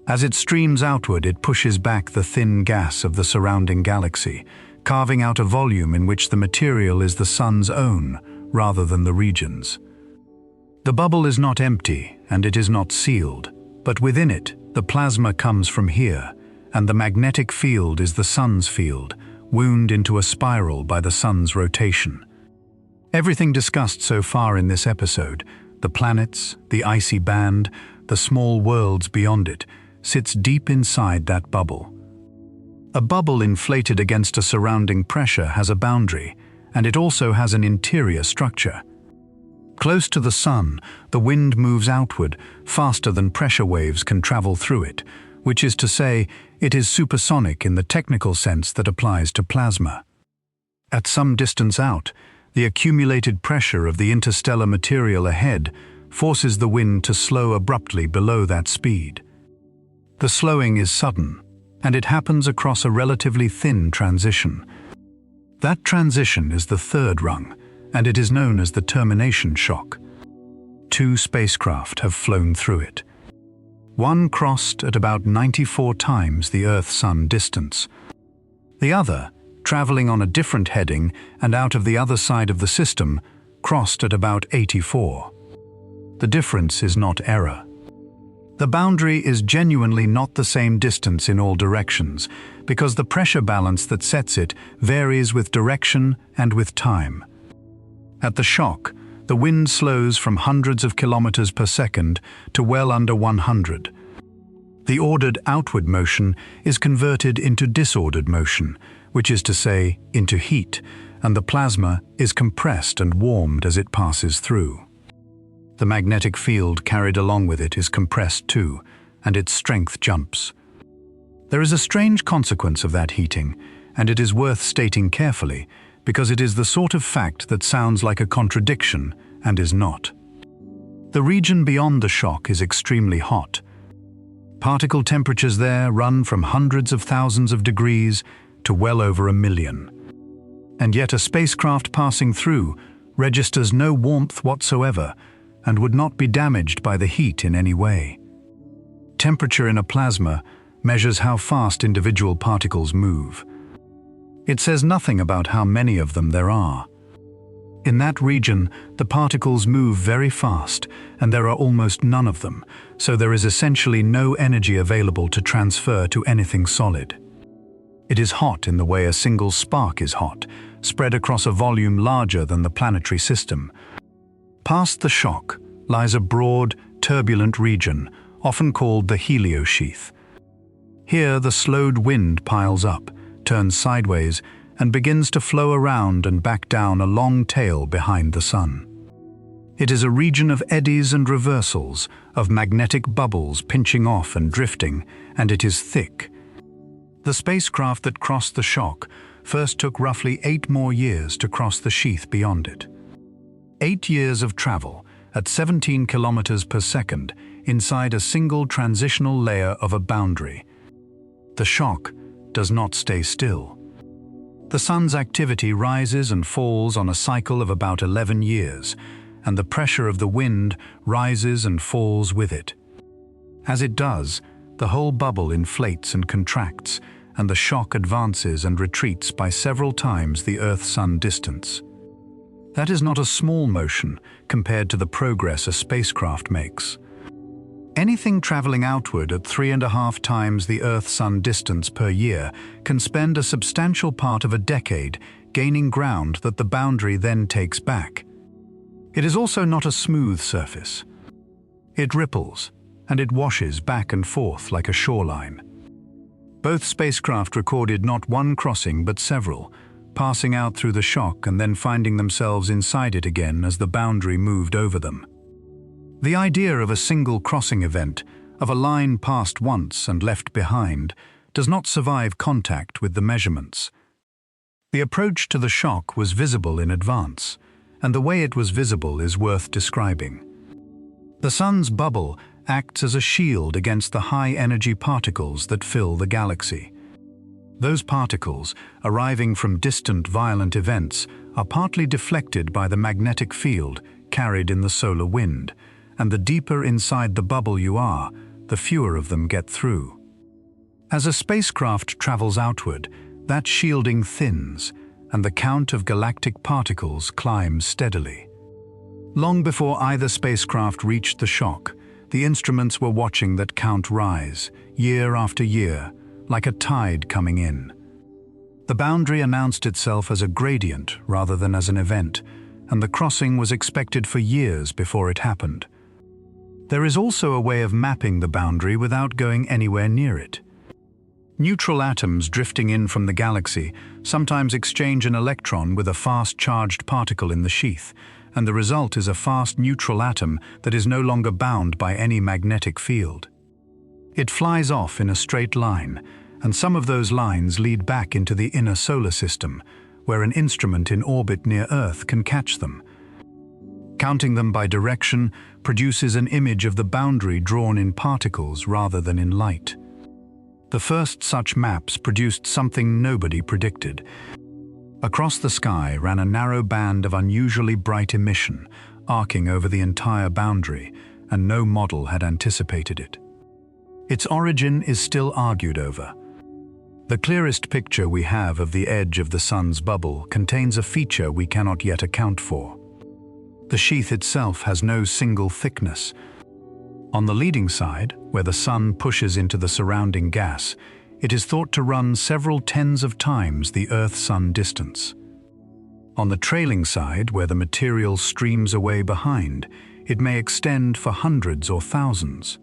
As it streams outward, it pushes back the thin gas of the surrounding galaxy, carving out a volume in which the material is the sun's own, rather than the region's. The bubble is not empty, and it is not sealed, but within it, the plasma comes from here, and the magnetic field is the sun's field, wound into a spiral by the sun's rotation. Everything discussed so far in this episode, the planets, the icy band, the small worlds beyond it, sits deep inside that bubble. A bubble inflated against a surrounding pressure has a boundary, and it also has an interior structure. Close to the sun, the wind moves outward faster than pressure waves can travel through it, which is to say, it is supersonic in the technical sense that applies to plasma. At some distance out, the accumulated pressure of the interstellar material ahead forces the wind to slow abruptly below that speed. The slowing is sudden, and it happens across a relatively thin transition. That transition is the third rung, and it is known as the termination shock. 2 spacecraft have flown through it. One crossed at about 94 times the Earth-Sun distance. The other, traveling on a different heading and out of the other side of the system, crossed at about 84. The difference is not error. The boundary is genuinely not the same distance in all directions, because the pressure balance that sets it varies with direction and with time. At the shock, the wind slows from hundreds of kilometers per second to well under 100. The ordered outward motion is converted into disordered motion, which is to say, into heat, and the plasma is compressed and warmed as it passes through. The magnetic field carried along with it is compressed too, and its strength jumps. There is a strange consequence of that heating, and it is worth stating carefully, because it is the sort of fact that sounds like a contradiction and is not. The region beyond the shock is extremely hot. Particle temperatures there run from hundreds of thousands of degrees to well over 1 million. And yet a spacecraft passing through registers no warmth whatsoever and would not be damaged by the heat in any way. Temperature in a plasma measures how fast individual particles move. It says nothing about how many of them there are. In that region, the particles move very fast, and there are almost none of them, so there is essentially no energy available to transfer to anything solid. It is hot in the way a single spark is hot, spread across a volume larger than the planetary system. Past the shock lies a broad, turbulent region, often called the heliosheath. Here the slowed wind piles up, turns sideways, and begins to flow around and back down a long tail behind the sun. It is a region of eddies and reversals, of magnetic bubbles pinching off and drifting, and it is thick. The spacecraft that crossed the shock first took roughly 8 more years to cross the sheath beyond it. 8 years of travel at 17 kilometers per second inside a single transitional layer of a boundary. The shock does not stay still. The sun's activity rises and falls on a cycle of about 11 years, and the pressure of the wind rises and falls with it. As it does, the whole bubble inflates and contracts, and the shock advances and retreats by several times the Earth-Sun distance. That is not a small motion compared to the progress a spacecraft makes. Anything traveling outward at 3.5 times the Earth-Sun distance per year can spend a substantial part of a decade gaining ground that the boundary then takes back. It is also not a smooth surface. It ripples, and it washes back and forth like a shoreline. Both spacecraft recorded not one crossing but several, passing out through the shock and then finding themselves inside it again as the boundary moved over them. The idea of a single crossing event, of a line passed once and left behind, does not survive contact with the measurements. The approach to the shock was visible in advance, and the way it was visible is worth describing. The sun's bubble acts as a shield against the high-energy particles that fill the galaxy. Those particles, arriving from distant violent events, are partly deflected by the magnetic field carried in the solar wind, and the deeper inside the bubble you are, the fewer of them get through. As a spacecraft travels outward, that shielding thins, and the count of galactic particles climbs steadily. Long before either spacecraft reached the shock, the instruments were watching that count rise, year after year, like a tide coming in. The boundary announced itself as a gradient rather than as an event, and the crossing was expected for years before it happened. There is also a way of mapping the boundary without going anywhere near it. Neutral atoms drifting in from the galaxy sometimes exchange an electron with a fast-charged particle in the sheath, and the result is a fast neutral atom that is no longer bound by any magnetic field. It flies off in a straight line, and some of those lines lead back into the inner solar system, where an instrument in orbit near Earth can catch them. Counting them by direction produces an image of the boundary drawn in particles rather than in light. The first such maps produced something nobody predicted. Across the sky ran a narrow band of unusually bright emission, arcing over the entire boundary, and no model had anticipated it. Its origin is still argued over. The clearest picture we have of the edge of the sun's bubble contains a feature we cannot yet account for. The sheath itself has no single thickness. On the leading side, where the sun pushes into the surrounding gas, it is thought to run several tens of times the Earth-Sun distance. On the trailing side, where the material streams away behind, it may extend for hundreds or thousands.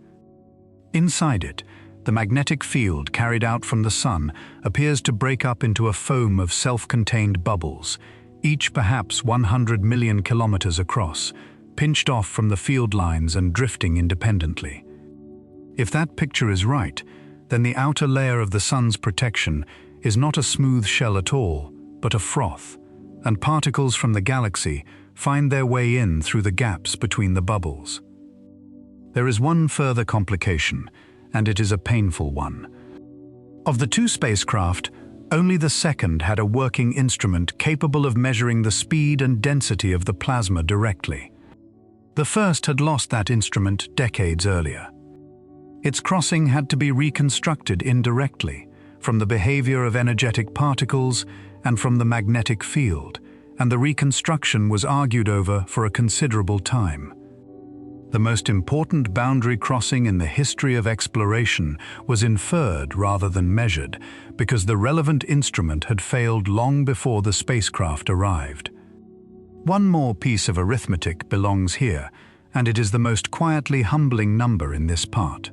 Inside it, the magnetic field carried out from the sun appears to break up into a foam of self-contained bubbles, each perhaps 100 million kilometers across, pinched off from the field lines and drifting independently. If that picture is right, then the outer layer of the sun's protection is not a smooth shell at all, but a froth, and particles from the galaxy find their way in through the gaps between the bubbles. There is one further complication, and it is a painful one. Of the two spacecraft, only the second had a working instrument capable of measuring the speed and density of the plasma directly. The first had lost that instrument decades earlier. Its crossing had to be reconstructed indirectly, from the behavior of energetic particles and from the magnetic field, and the reconstruction was argued over for a considerable time. The most important boundary crossing in the history of exploration was inferred rather than measured, because the relevant instrument had failed long before the spacecraft arrived. One more piece of arithmetic belongs here, and it is the most quietly humbling number in this part.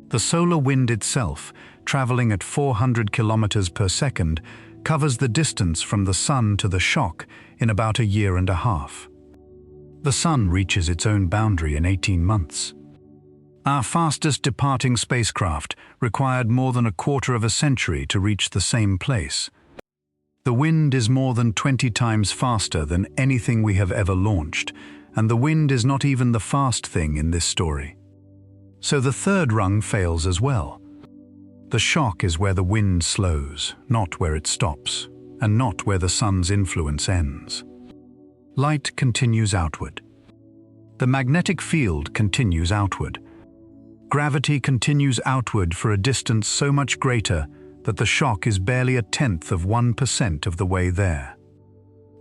The solar wind itself, traveling at 400 kilometers per second, covers the distance from the sun to the shock in about a year and a half. The sun reaches its own boundary in 18 months. Our fastest departing spacecraft required more than a quarter of a century to reach the same place. The wind is more than 20 times faster than anything we have ever launched, and the wind is not even the fast thing in this story. So the third rung fails as well. The shock is where the wind slows, not where it stops, and not where the sun's influence ends. Light continues outward. The magnetic field continues outward. Gravity continues outward for a distance so much greater that the shock is barely 0.1% of the way there.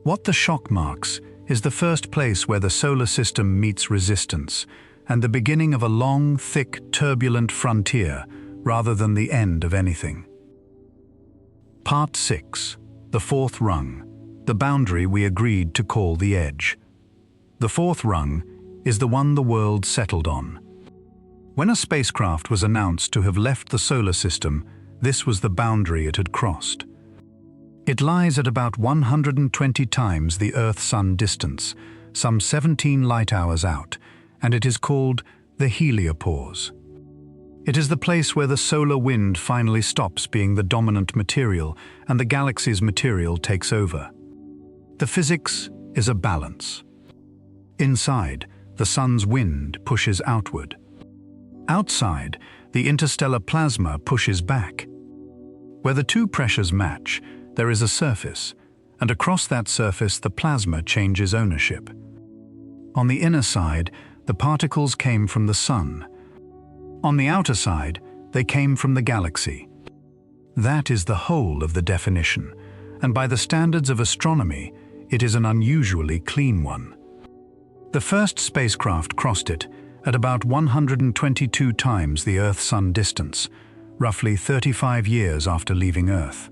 What the shock marks is the first place where the solar system meets resistance, and the beginning of a long, thick, turbulent frontier, rather than the end of anything. Part 6. The fourth rung, the boundary we agreed to call the edge. The fourth rung is the one the world settled on. When a spacecraft was announced to have left the solar system, this was the boundary it had crossed. It lies at about 120 times the Earth-Sun distance, some 17 light-hours out, and it is called the heliopause. It is the place where the solar wind finally stops being the dominant material and the galaxy's material takes over. The physics is a balance. Inside, the sun's wind pushes outward. Outside, the interstellar plasma pushes back. Where the two pressures match, there is a surface, and across that surface the plasma changes ownership. On the inner side, the particles came from the Sun. On the outer side, they came from the galaxy. That is the whole of the definition, and by the standards of astronomy, it is an unusually clean one. The first spacecraft crossed it at about 122 times the Earth-Sun distance, roughly 35 years after leaving Earth.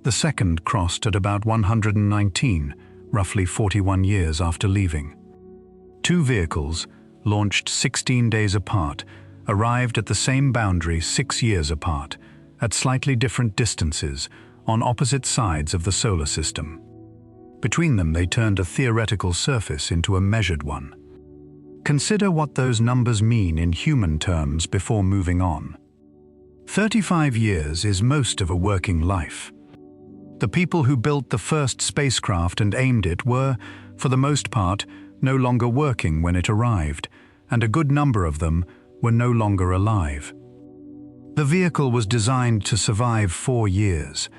The second crossed at about 119, roughly 41 years after leaving. Two vehicles, launched 16 days apart, arrived at the same boundary 6 years apart, at slightly different distances, on opposite sides of the solar system. Between them, they turned a theoretical surface into a measured one. Consider what those numbers mean in human terms before moving on. 35 years is most of a working life. The people who built the first spacecraft and aimed it were, for the most part, no longer working when it arrived, and a good number of them were no longer alive. The vehicle was designed to survive 4 years.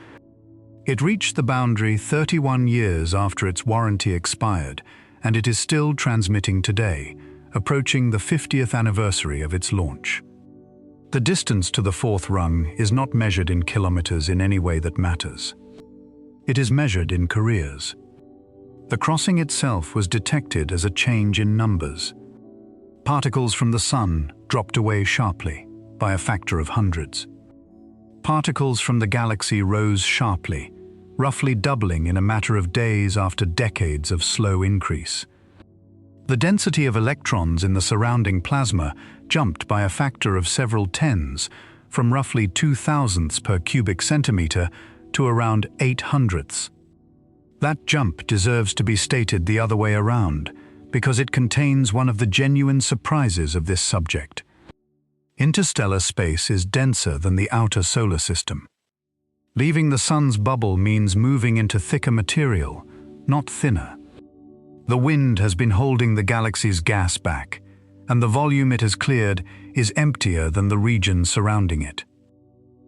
It reached the boundary 31 years after its warranty expired, and it is still transmitting today, approaching the 50th anniversary of its launch. The distance to the fourth rung is not measured in kilometers in any way that matters. It is measured in careers. The crossing itself was detected as a change in numbers. Particles from the Sun dropped away sharply, by a factor of hundreds. Particles from the galaxy rose sharply, roughly doubling in a matter of days after decades of slow increase. The density of electrons in the surrounding plasma jumped by a factor of several tens, from roughly 0.002 per cubic centimeter to around 0.08. That jump deserves to be stated the other way around, because it contains one of the genuine surprises of this subject. Interstellar space is denser than the outer solar system. Leaving the Sun's bubble means moving into thicker material, not thinner. The wind has been holding the galaxy's gas back, and the volume it has cleared is emptier than the region surrounding it.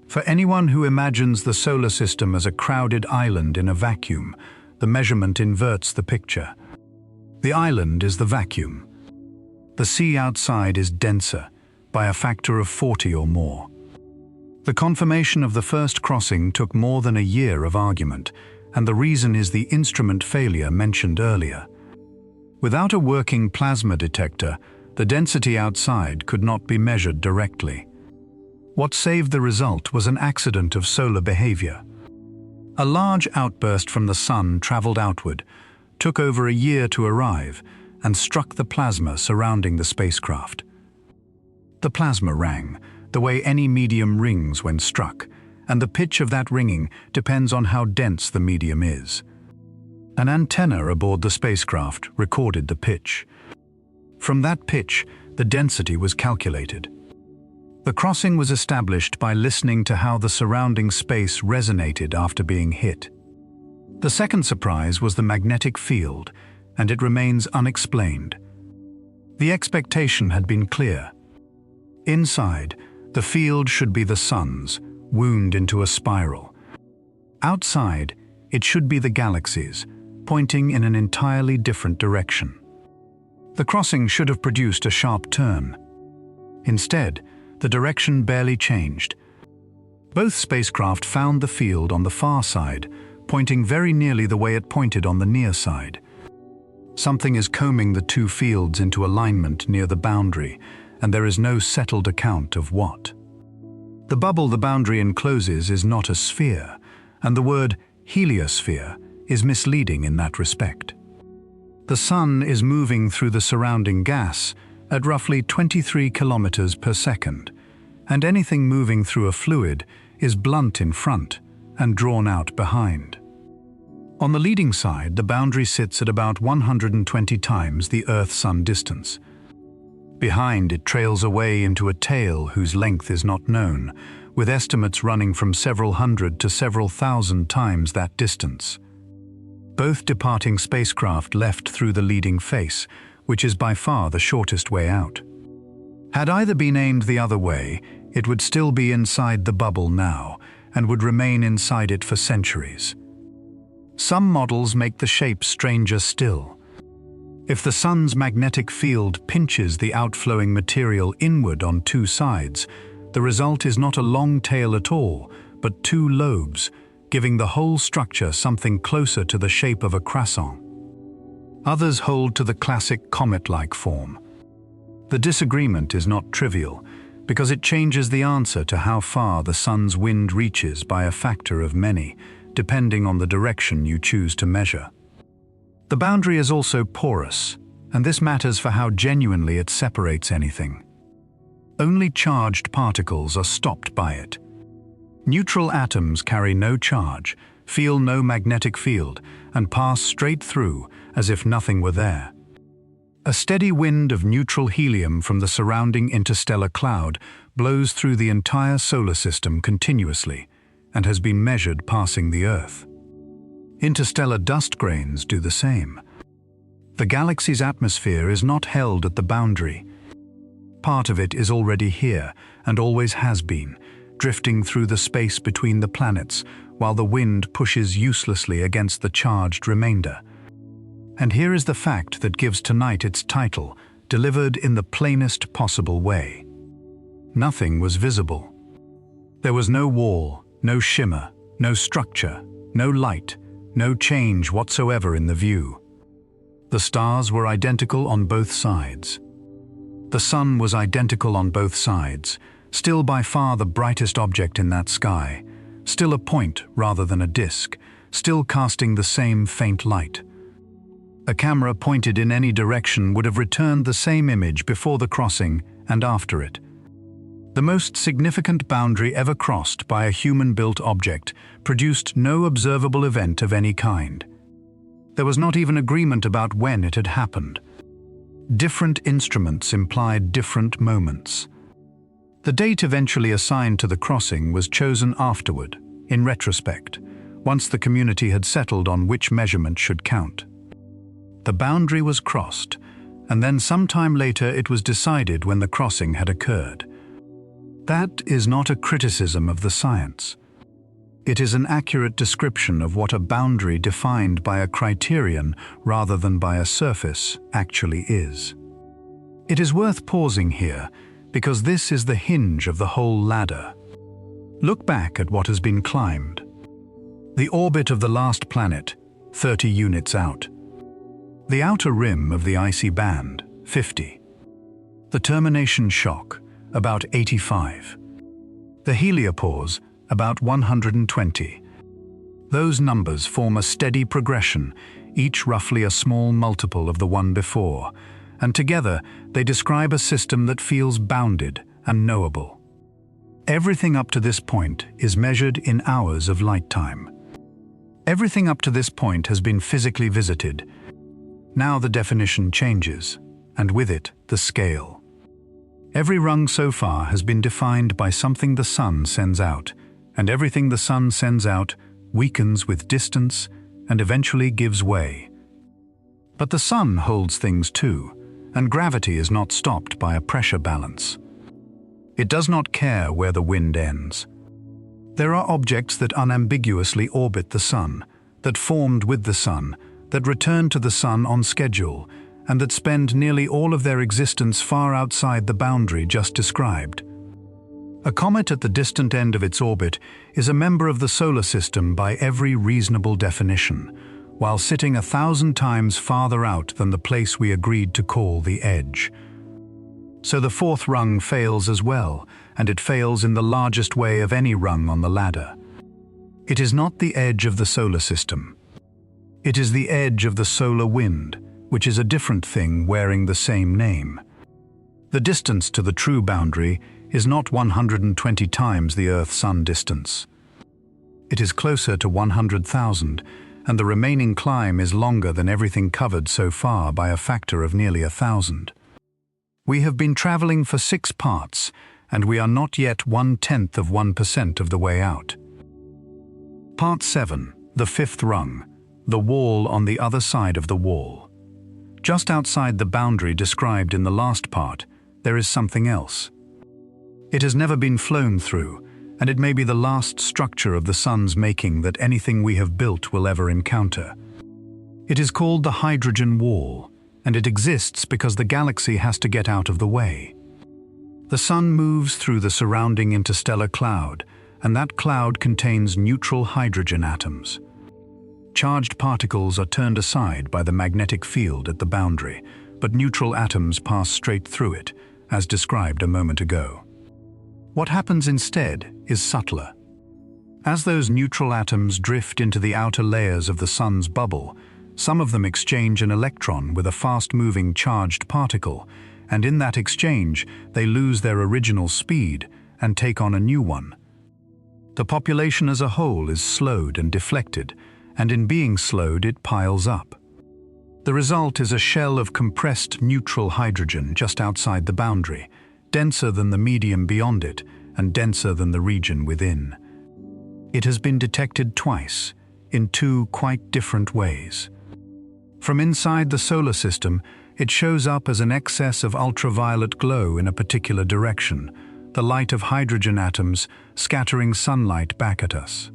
For anyone who imagines the solar system as a crowded island in a vacuum, the measurement inverts the picture. The island is the vacuum. The sea outside is denser, by a factor of 40 or more. The confirmation of the first crossing took more than a year of argument, and the reason is the instrument failure mentioned earlier. Without a working plasma detector, the density outside could not be measured directly. What saved the result was an accident of solar behavior. A large outburst from the Sun traveled outward, took over a year to arrive, and struck the plasma surrounding the spacecraft. The plasma rang, the way any medium rings when struck, and the pitch of that ringing depends on how dense the medium is. An antenna aboard the spacecraft recorded the pitch. From that pitch, the density was calculated. The crossing was established by listening to how the surrounding space resonated after being hit. The second surprise was the magnetic field, and it remains unexplained. The expectation had been clear. Inside, the field should be the Sun's, wound into a spiral. Outside, it should be the galaxy's, pointing in an entirely different direction. The crossing should have produced a sharp turn. Instead, the direction barely changed. Both spacecraft found the field on the far side, pointing very nearly the way it pointed on the near side. Something is combing the two fields into alignment near the boundary, and there is no settled account of what. The bubble the boundary encloses is not a sphere, and the word heliosphere is misleading in that respect. The Sun is moving through the surrounding gas at roughly 23 kilometers per second, and anything moving through a fluid is blunt in front and drawn out behind. On the leading side, the boundary sits at about 120 times the Earth-Sun distance. Behind, it trails away into a tail whose length is not known, with estimates running from several hundred to several thousand times that distance. Both departing spacecraft left through the leading face, which is by far the shortest way out. Had either been aimed the other way, it would still be inside the bubble now, and would remain inside it for centuries. Some models make the shape stranger still. If the sun's magnetic field pinches the outflowing material inward on two sides, the result is not a long tail at all, but two lobes, giving the whole structure something closer to the shape of a croissant. Others hold to the classic comet-like form. The disagreement is not trivial, because it changes the answer to how far the sun's wind reaches by a factor of many, depending on the direction you choose to measure. The boundary is also porous, and this matters for how genuinely it separates anything. Only charged particles are stopped by it. Neutral atoms carry no charge, feel no magnetic field, and pass straight through as if nothing were there. A steady wind of neutral helium from the surrounding interstellar cloud blows through the entire solar system continuously and has been measured passing the Earth. Interstellar dust grains do the same. The galaxy's atmosphere is not held at the boundary. Part of it is already here and always has been, drifting through the space between the planets while the wind pushes uselessly against the charged remainder. And here is the fact that gives tonight its title, delivered in the plainest possible way. Nothing was visible. There was no wall, no shimmer, no structure, no light, no change whatsoever in the view. The stars were identical on both sides. The sun was identical on both sides, still by far the brightest object in that sky, still a point rather than a disk, still casting the same faint light. A camera pointed in any direction would have returned the same image before the crossing and after it. The most significant boundary ever crossed by a human-built object produced no observable event of any kind. There was not even agreement about when it had happened. Different instruments implied different moments. The date eventually assigned to the crossing was chosen afterward, in retrospect, once the community had settled on which measurement should count. The boundary was crossed, and then sometime later it was decided when the crossing had occurred. That is not a criticism of the science. It is an accurate description of what a boundary defined by a criterion rather than by a surface actually is. It is worth pausing here because this is the hinge of the whole ladder. Look back at what has been climbed. The orbit of the last planet, 30 units out. The outer rim of the icy band, 50. The termination shock, about 85. The heliopause, about 120. Those numbers form a steady progression, each roughly a small multiple of the one before, and together they describe a system that feels bounded and knowable. Everything up to this point is measured in hours of light time. Everything up to this point has been physically visited. Now the definition changes, and with it, the scale. Every rung so far has been defined by something the sun sends out, and everything the sun sends out weakens with distance and eventually gives way. But the sun holds things too, and gravity is not stopped by a pressure balance. It does not care where the wind ends. There are objects that unambiguously orbit the sun, that formed with the sun, that return to the sun on schedule, and that spend nearly all of their existence far outside the boundary just described. A comet at the distant end of its orbit is a member of the solar system by every reasonable definition, while sitting 1,000 times farther out than the place we agreed to call the edge. So the fourth rung fails as well, and it fails in the largest way of any rung on the ladder. It is not the edge of the solar system. It is the edge of the solar wind, which is a different thing wearing the same name. The distance to the true boundary is not 120 times the Earth-Sun distance. It is closer to 100,000, and the remaining climb is longer than everything covered so far by a factor of nearly 1,000. We have been traveling for 6 parts, and we are not yet 1/10 of 1% of the way out. Part 7, the 5th rung, the wall on the other side of the wall. Just outside the boundary described in the last part, there is something else. It has never been flown through, and it may be the last structure of the Sun's making that anything we have built will ever encounter. It is called the hydrogen wall, and it exists because the galaxy has to get out of the way. The Sun moves through the surrounding interstellar cloud, and that cloud contains neutral hydrogen atoms. Charged particles are turned aside by the magnetic field at the boundary, but neutral atoms pass straight through it, as described a moment ago. What happens instead is subtler. As those neutral atoms drift into the outer layers of the Sun's bubble, some of them exchange an electron with a fast-moving charged particle, and in that exchange, they lose their original speed and take on a new one. The population as a whole is slowed and deflected, and in being slowed, it piles up. The result is a shell of compressed neutral hydrogen just outside the boundary, denser than the medium beyond it and denser than the region within. It has been detected twice, in two quite different ways. From inside the solar system, it shows up as an excess of ultraviolet glow in a particular direction, the light of hydrogen atoms scattering sunlight back at us.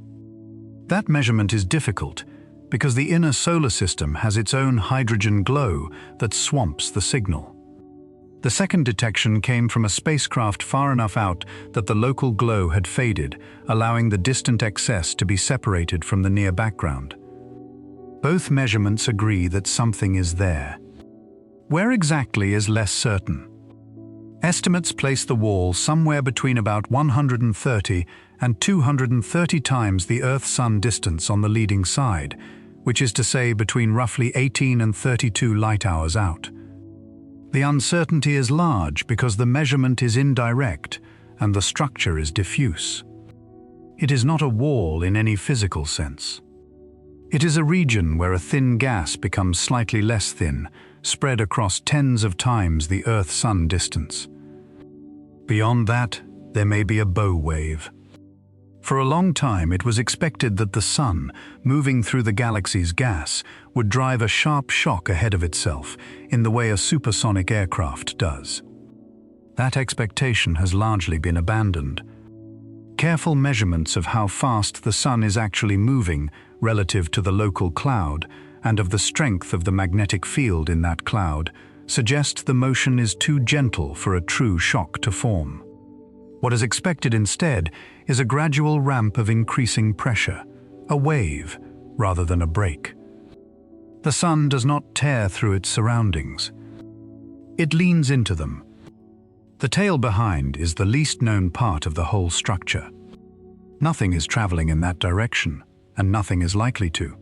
That measurement is difficult because the inner solar system has its own hydrogen glow that swamps the signal. The second detection came from a spacecraft far enough out that the local glow had faded, allowing the distant excess to be separated from the near background. Both measurements agree that something is there. Where exactly is less certain. Estimates place the wall somewhere between about 130 and 230 times the Earth-Sun distance on the leading side, which is to say between roughly 18 and 32 light-hours out. The uncertainty is large because the measurement is indirect and the structure is diffuse. It is not a wall in any physical sense. It is a region where a thin gas becomes slightly less thin, spread across tens of times the Earth-Sun distance. Beyond that, there may be a bow wave. For a long time, it was expected that the Sun, moving through the galaxy's gas, would drive a sharp shock ahead of itself, in the way a supersonic aircraft does. That expectation has largely been abandoned. Careful measurements of how fast the Sun is actually moving relative to the local cloud and of the strength of the magnetic field in that cloud suggest the motion is too gentle for a true shock to form. What is expected instead is a gradual ramp of increasing pressure, a wave rather than a break. The Sun does not tear through its surroundings. It leans into them. The tail behind is the least known part of the whole structure. Nothing is traveling in that direction, and nothing is likely to.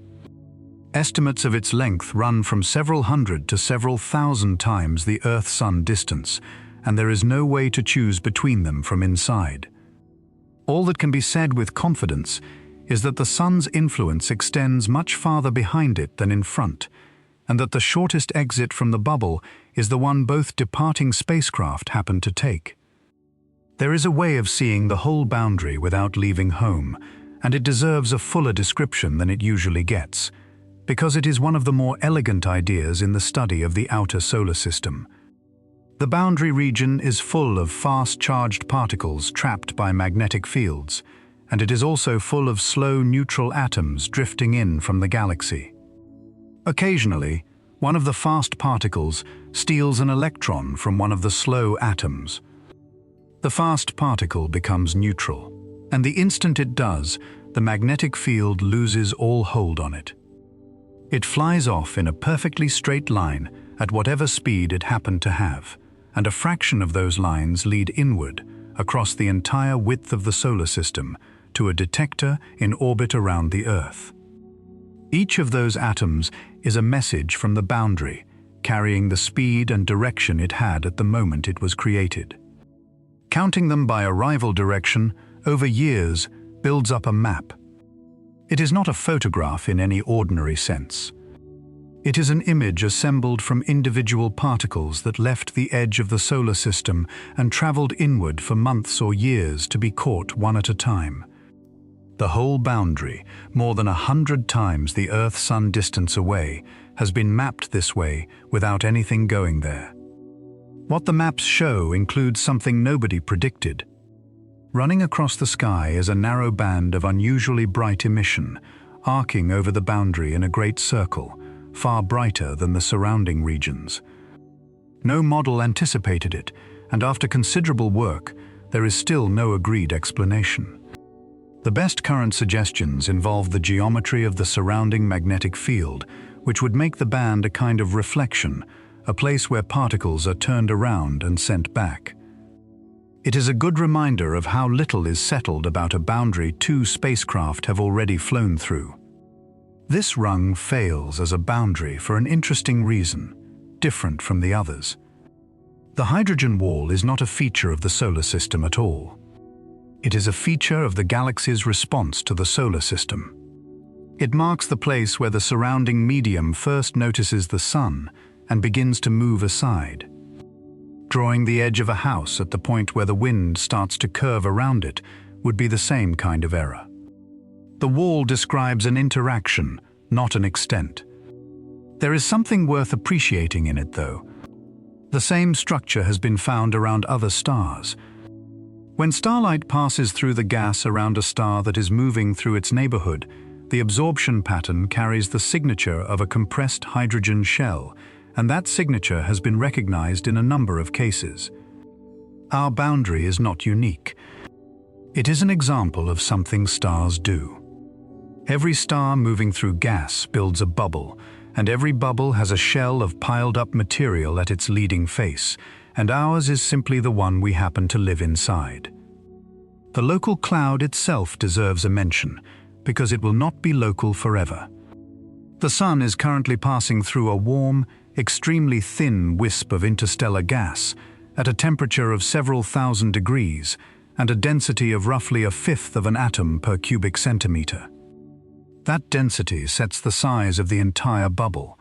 Estimates of its length run from several hundred to several thousand times the Earth-Sun distance, and there is no way to choose between them from inside. All that can be said with confidence is that the Sun's influence extends much farther behind it than in front, and that the shortest exit from the bubble is the one both departing spacecraft happen to take. There is a way of seeing the whole boundary without leaving home, and it deserves a fuller description than it usually gets, because it is one of the more elegant ideas in the study of the outer solar system. The boundary region is full of fast-charged particles trapped by magnetic fields, and it is also full of slow neutral atoms drifting in from the galaxy. Occasionally, one of the fast particles steals an electron from one of the slow atoms. The fast particle becomes neutral, and the instant it does, the magnetic field loses all hold on it. It flies off in a perfectly straight line at whatever speed it happened to have, and a fraction of those lines lead inward across the entire width of the solar system to a detector in orbit around the Earth. Each of those atoms is a message from the boundary, carrying the speed and direction it had at the moment it was created. Counting them by arrival direction over years builds up a map. It is not a photograph in any ordinary sense. It is an image assembled from individual particles that left the edge of the solar system and traveled inward for months or years to be caught one at a time. The whole boundary, more than 100 times the Earth-Sun distance away, has been mapped this way without anything going there. What the maps show includes something nobody predicted. Running across the sky is a narrow band of unusually bright emission, arcing over the boundary in a great circle, far brighter than the surrounding regions. No model anticipated it, and after considerable work, there is still no agreed explanation. The best current suggestions involve the geometry of the surrounding magnetic field, which would make the band a kind of reflection, a place where particles are turned around and sent back. It is a good reminder of how little is settled about a boundary two spacecraft have already flown through. This rung fails as a boundary for an interesting reason, different from the others. The hydrogen wall is not a feature of the solar system at all. It is a feature of the galaxy's response to the solar system. It marks the place where the surrounding medium first notices the sun and begins to move aside. Drawing the edge of a house at the point where the wind starts to curve around it would be the same kind of error. The wall describes an interaction, not an extent. There is something worth appreciating in it, though. The same structure has been found around other stars. When starlight passes through the gas around a star that is moving through its neighborhood, the absorption pattern carries the signature of a compressed hydrogen shell, and that signature has been recognized in a number of cases. Our boundary is not unique. It is an example of something stars do. Every star moving through gas builds a bubble, and every bubble has a shell of piled-up material at its leading face, and ours is simply the one we happen to live inside. The local cloud itself deserves a mention, because it will not be local forever. The Sun is currently passing through a warm, extremely thin wisp of interstellar gas at a temperature of several thousand degrees and a density of roughly a fifth of an atom per cubic centimeter. That density sets the size of the entire bubble.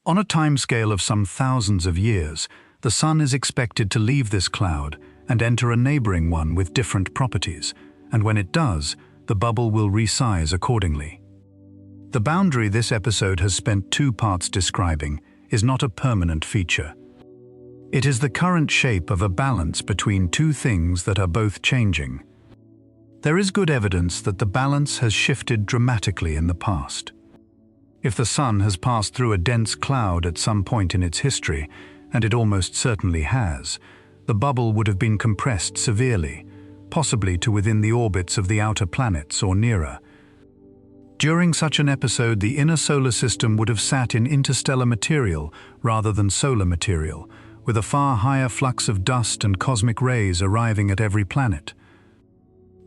On a timescale of some thousands of years, the Sun is expected to leave this cloud and enter a neighboring one with different properties, and when it does, the bubble will resize accordingly. The boundary this episode has spent 2 parts describing is not a permanent feature. It is the current shape of a balance between 2 things that are both changing. There is good evidence that the balance has shifted dramatically in the past. If the Sun has passed through a dense cloud at some point in its history, and it almost certainly has, the bubble would have been compressed severely, possibly to within the orbits of the outer planets or nearer. During such an episode, the inner solar system would have sat in interstellar material rather than solar material, with a far higher flux of dust and cosmic rays arriving at every planet.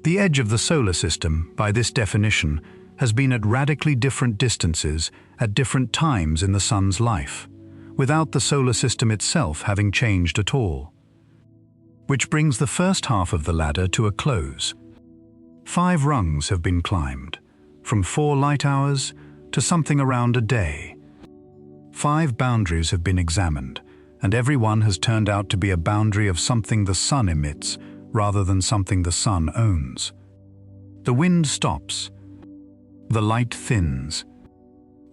The edge of the solar system, by this definition, has been at radically different distances at different times in the Sun's life, without the solar system itself having changed at all. Which brings the first half of the ladder to a close. 5 rungs have been climbed, from 4 light hours to something around a day. 5 boundaries have been examined, and every one has turned out to be a boundary of something the Sun emits rather than something the Sun owns. The wind stops. The light thins.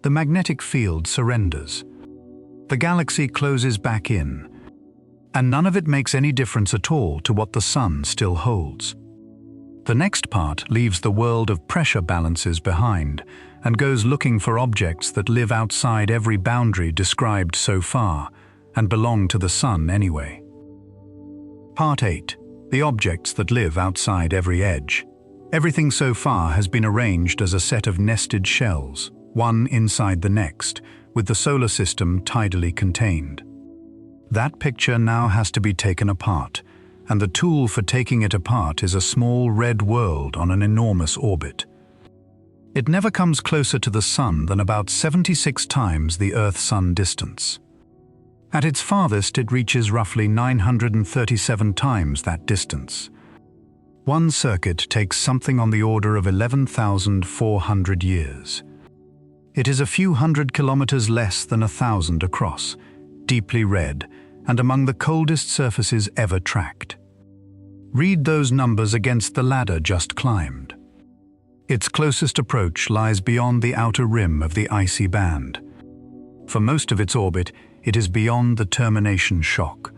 The magnetic field surrenders. The galaxy closes back in, and none of it makes any difference at all to what the Sun still holds. The next part leaves the world of pressure balances behind and goes looking for objects that live outside every boundary described so far and belong to the Sun anyway. Part 8. The objects that live outside every edge. Everything so far has been arranged as a set of nested shells, one inside the next, with the solar system tidally contained. That picture now has to be taken apart, and the tool for taking it apart is a small red world on an enormous orbit. It never comes closer to the Sun than about 76 times the Earth-Sun distance. At its farthest, it reaches roughly 937 times that distance. One circuit takes something on the order of 11,400 years. It is a few hundred kilometers less than 1,000 across, deeply red, and among the coldest surfaces ever tracked. Read those numbers against the ladder just climbed. Its closest approach lies beyond the outer rim of the icy band. For most of its orbit, it is beyond the termination shock.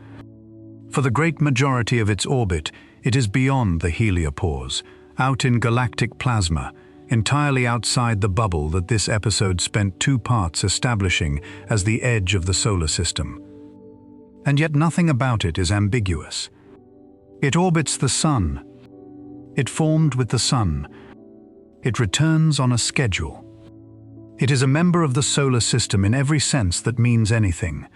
For the great majority of its orbit, it is beyond the heliopause, out in galactic plasma, entirely outside the bubble that this episode spent 2 parts establishing as the edge of the solar system. And yet nothing about it is ambiguous. It orbits the Sun. It formed with the Sun. It returns on a schedule. It is a member of the solar system in every sense that means anything,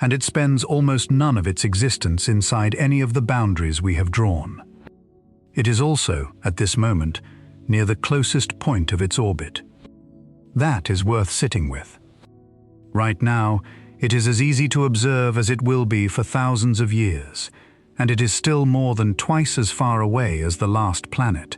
and it spends almost none of its existence inside any of the boundaries we have drawn. It is also, at this moment, near the closest point of its orbit. That is worth sitting with. Right now, it is as easy to observe as it will be for thousands of years, and it is still more than twice as far away as the last planet.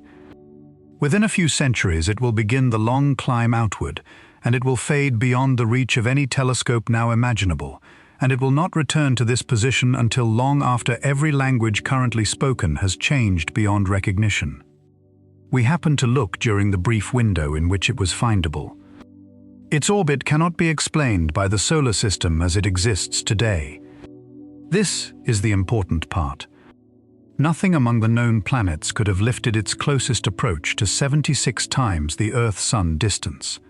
Within a few centuries, it will begin the long climb outward, and it will fade beyond the reach of any telescope now imaginable, and it will not return to this position until long after every language currently spoken has changed beyond recognition. We happened to look during the brief window in which it was findable. Its orbit cannot be explained by the solar system as it exists today. This is the important part. Nothing among the known planets could have lifted its closest approach to 76 times the Earth-Sun distance.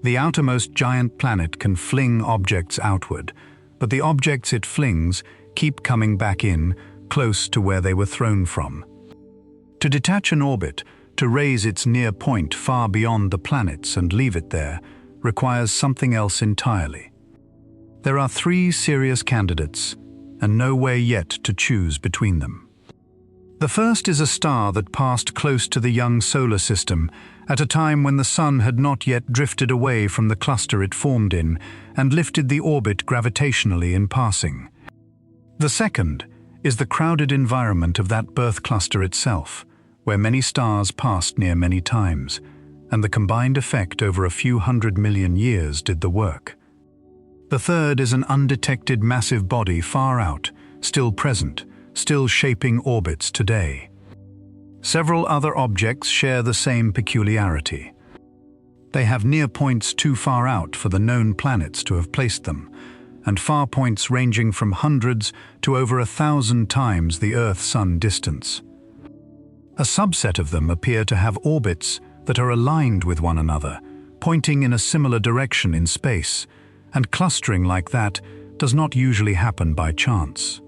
The outermost giant planet can fling objects outward, but the objects it flings keep coming back in, close to where they were thrown from. To detach an orbit, to raise its near point far beyond the planets and leave it there, requires something else entirely. There are 3 serious candidates, and no way yet to choose between them. The first is a star that passed close to the young solar system at a time when the Sun had not yet drifted away from the cluster it formed in and lifted the orbit gravitationally in passing. The second is the crowded environment of that birth cluster itself, where many stars passed near many times, and the combined effect over a few 100 million years did the work. The third is an undetected massive body far out, still present, still shaping orbits today. Several other objects share the same peculiarity. They have near points too far out for the known planets to have placed them, and far points ranging from hundreds to over 1,000 times the Earth-Sun distance. A subset of them appear to have orbits that are aligned with one another, pointing in a similar direction in space, and clustering like that does not usually happen by chance.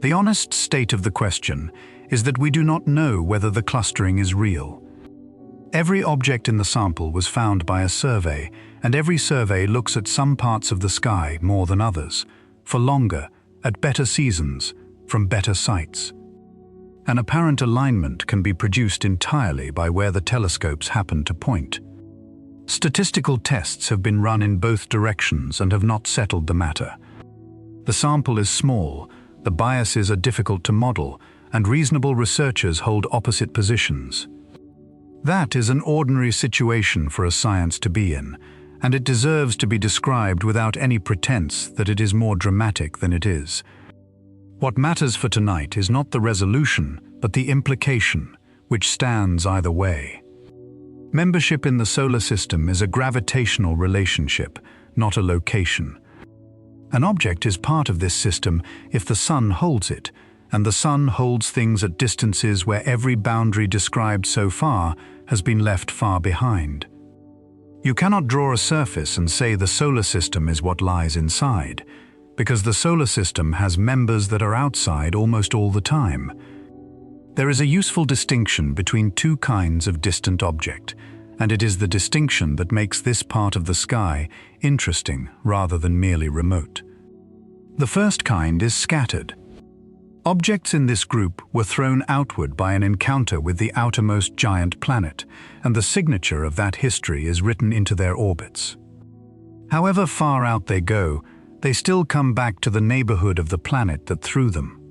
The honest state of the question is that we do not know whether the clustering is real. Every object in the sample was found by a survey, and every survey looks at some parts of the sky more than others, for longer, at better seasons, from better sites. An apparent alignment can be produced entirely by where the telescopes happen to point. Statistical tests have been run in both directions and have not settled the matter. The sample is small, the biases are difficult to model, and reasonable researchers hold opposite positions. That is an ordinary situation for a science to be in, and it deserves to be described without any pretense that it is more dramatic than it is. What matters for tonight is not the resolution, but the implication, which stands either way. Membership in the solar system is a gravitational relationship, not a location. An object is part of this system if the Sun holds it, and the Sun holds things at distances where every boundary described so far has been left far behind. You cannot draw a surface and say the solar system is what lies inside, because the solar system has members that are outside almost all the time. There is a useful distinction between 2 kinds of distant object, and it is the distinction that makes this part of the sky interesting rather than merely remote. The first kind is scattered. Objects in this group were thrown outward by an encounter with the outermost giant planet, and the signature of that history is written into their orbits. However far out they go, they still come back to the neighborhood of the planet that threw them.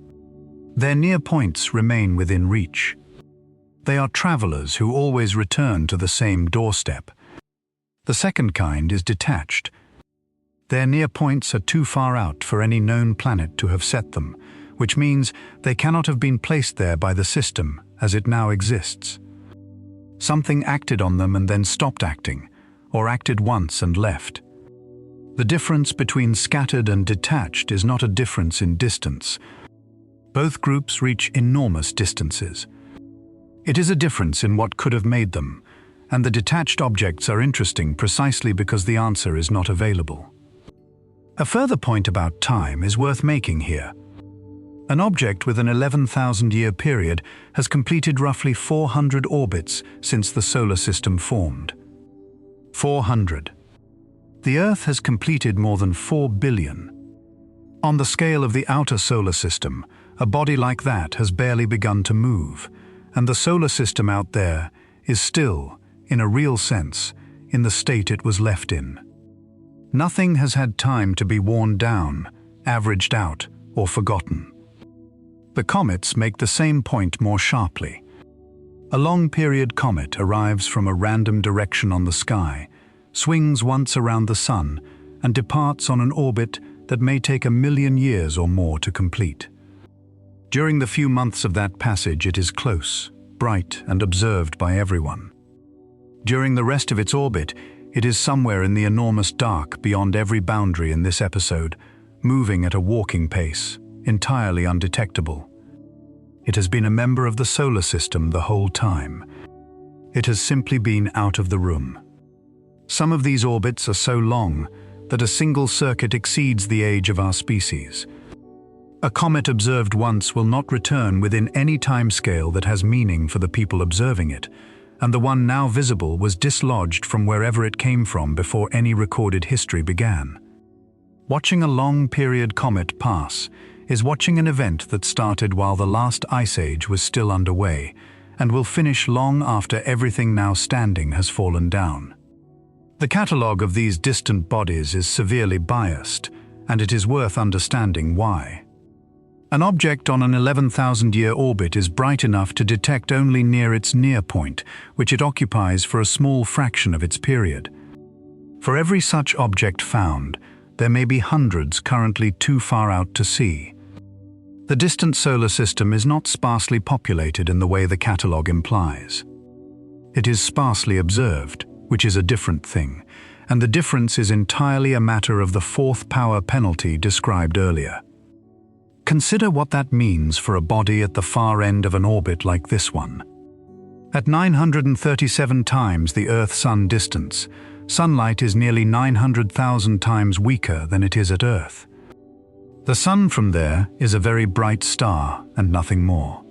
Their near points remain within reach. They are travelers who always return to the same doorstep. The second kind is detached. Their near points are too far out for any known planet to have set them, which means they cannot have been placed there by the system as it now exists. Something acted on them and then stopped acting, or acted once and left. The difference between scattered and detached is not a difference in distance, Both groups reach enormous distances. It is a difference in what could have made them, and the detached objects are interesting precisely because the answer is not available. A further point about time is worth making here. An object with an 11,000-year period has completed roughly 400 orbits since the solar system formed. 400. The Earth has completed more than 4 billion. On the scale of the outer solar system, a body like that has barely begun to move, and the solar system out there is still, in a real sense, in the state it was left in. Nothing has had time to be worn down, averaged out, or forgotten. The comets make the same point more sharply. A long-period comet arrives from a random direction on the sky, swings once around the Sun, and departs on an orbit that may take 1,000,000 years or more to complete. During the few months of that passage, it is close, bright, and observed by everyone. During the rest of its orbit, it is somewhere in the enormous dark beyond every boundary in this episode, moving at a walking pace, entirely undetectable. It has been a member of the solar system the whole time. It has simply been out of the room. Some of these orbits are so long that a single circuit exceeds the age of our species. A comet observed once will not return within any timescale that has meaning for the people observing it, and the one now visible was dislodged from wherever it came from before any recorded history began. Watching a long-period comet pass is watching an event that started while the last ice age was still underway and will finish long after everything now standing has fallen down. The catalogue of these distant bodies is severely biased, and it is worth understanding why. An object on an 11,000-year orbit is bright enough to detect only near its near point, which it occupies for a small fraction of its period. For every such object found, there may be hundreds currently too far out to see. The distant solar system is not sparsely populated in the way the catalogue implies. It is sparsely observed, which is a different thing, and the difference is entirely a matter of the fourth power penalty described earlier. Consider what that means for a body at the far end of an orbit like this one. At 937 times the Earth-Sun distance, sunlight is nearly 900,000 times weaker than it is at Earth. The Sun from there is a very bright star and nothing more.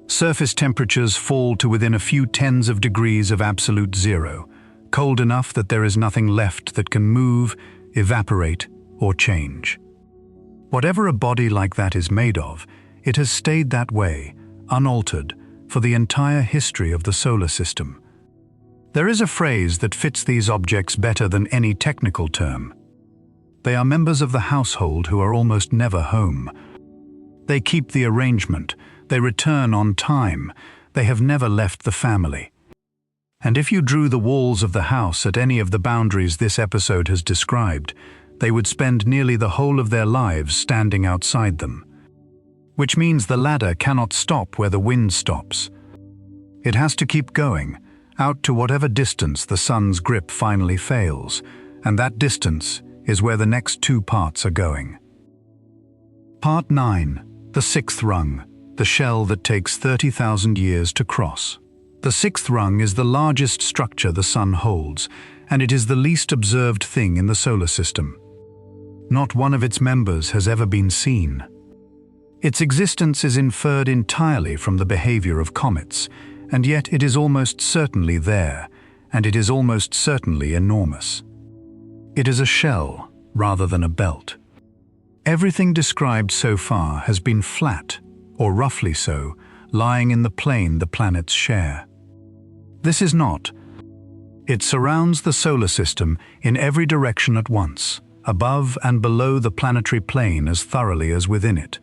Surface temperatures fall to within a few tens of degrees of absolute zero, cold enough that there is nothing left that can move, evaporate, or change. Whatever a body like that is made of, it has stayed that way, unaltered, for the entire history of the solar system. There is a phrase that fits these objects better than any technical term. They are members of the household who are almost never home. They keep the arrangement, they return on time, they have never left the family. And if you drew the walls of the house at any of the boundaries this episode has described, they would spend nearly the whole of their lives standing outside them. Which means the ladder cannot stop where the wind stops. It has to keep going, out to whatever distance the sun's grip finally fails, and that distance is where the next two parts are going. Part 9. The sixth rung, the shell that takes 30,000 years to cross. The sixth rung is the largest structure the Sun holds, and it is the least observed thing in the solar system. Not one of its members has ever been seen. Its existence is inferred entirely from the behavior of comets, and yet it is almost certainly there, and it is almost certainly enormous. It is a shell rather than a belt. Everything described so far has been flat, or roughly so, lying in the plane the planets share. This is not. It surrounds the solar system in every direction at once, above and below the planetary plane as thoroughly as within it.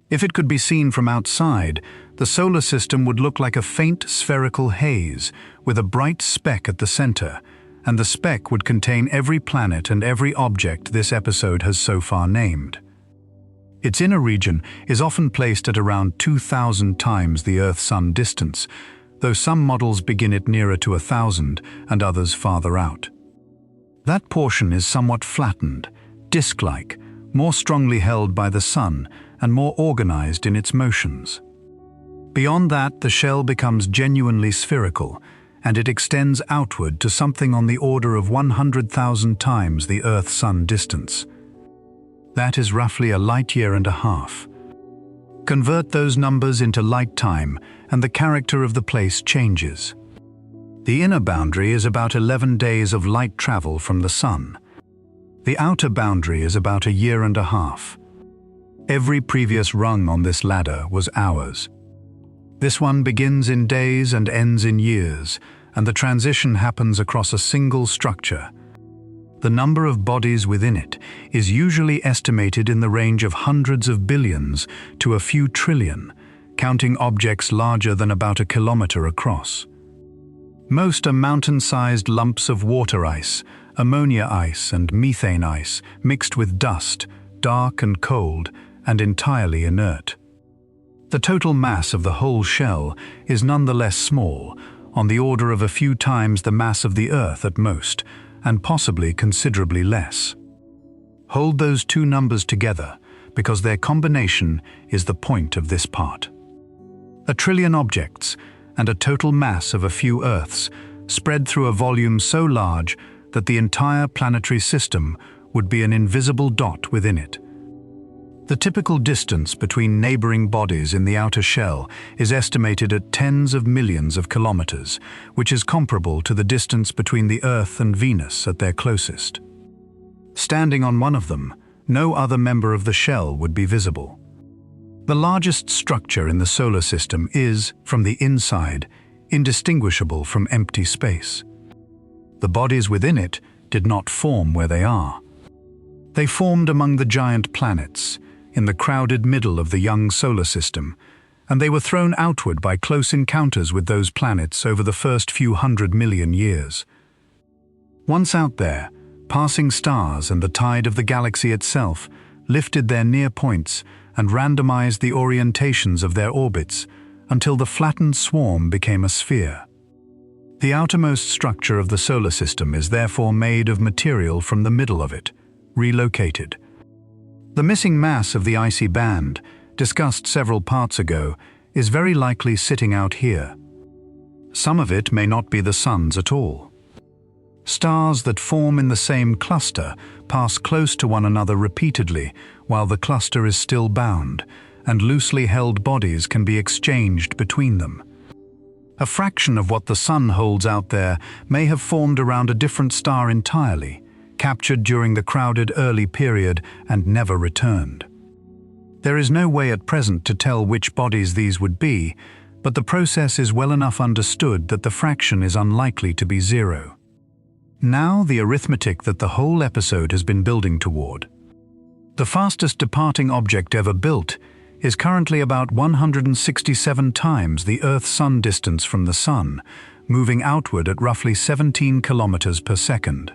If it could be seen from outside, the solar system would look like a faint spherical haze with a bright speck at the center, and the speck would contain every planet and every object this episode has so far named. Its inner region is often placed at around 2,000 times the Earth-Sun distance, though some models begin it nearer to 1,000 and others farther out. That portion is somewhat flattened, disc-like, more strongly held by the Sun, and more organized in its motions. Beyond that, the shell becomes genuinely spherical, and it extends outward to something on the order of 100,000 times the Earth-Sun distance. That is roughly a light-year and a half. Convert those numbers into light time, and the character of the place changes. The inner boundary is about 11 days of light travel from the Sun. The outer boundary is about a year and a half. Every previous rung on this ladder was hours. This one begins in days and ends in years, and the transition happens across a single structure. The number of bodies within it is usually estimated in the range of hundreds of billions to a few trillion, counting objects larger than about a kilometer across. Most are mountain-sized lumps of water ice, ammonia ice and methane ice mixed with dust, dark and cold, and entirely inert. The total mass of the whole shell is nonetheless small, on the order of a few times the mass of the Earth at most, and possibly considerably less. Hold those two numbers together, because their combination is the point of this part. A trillion objects, and a total mass of a few Earths, spread through a volume so large that the entire planetary system would be an invisible dot within it. The typical distance between neighboring bodies in the outer shell is estimated at tens of millions of kilometers, which is comparable to the distance between the Earth and Venus at their closest. Standing on one of them, no other member of the shell would be visible. The largest structure in the solar system is, from the inside, indistinguishable from empty space. The bodies within it did not form where they are. They formed among the giant planets, in the crowded middle of the young solar system, and they were thrown outward by close encounters with those planets over the first few 100 million years. Once out there, passing stars and the tide of the galaxy itself lifted their near points and randomized the orientations of their orbits until the flattened swarm became a sphere. The outermost structure of the solar system is therefore made of material from the middle of it, relocated. The missing mass of the icy band, discussed several parts ago, is very likely sitting out here. Some of it may not be the Sun's at all. Stars that form in the same cluster pass close to one another repeatedly while the cluster is still bound, and loosely held bodies can be exchanged between them. A fraction of what the Sun holds out there may have formed around a different star entirely, captured during the crowded early period and never returned. There is no way at present to tell which bodies these would be, but the process is well enough understood that the fraction is unlikely to be zero. Now the arithmetic that the whole episode has been building toward. The fastest departing object ever built is currently about 167 times the Earth-Sun distance from the Sun, moving outward at roughly 17 kilometers per second.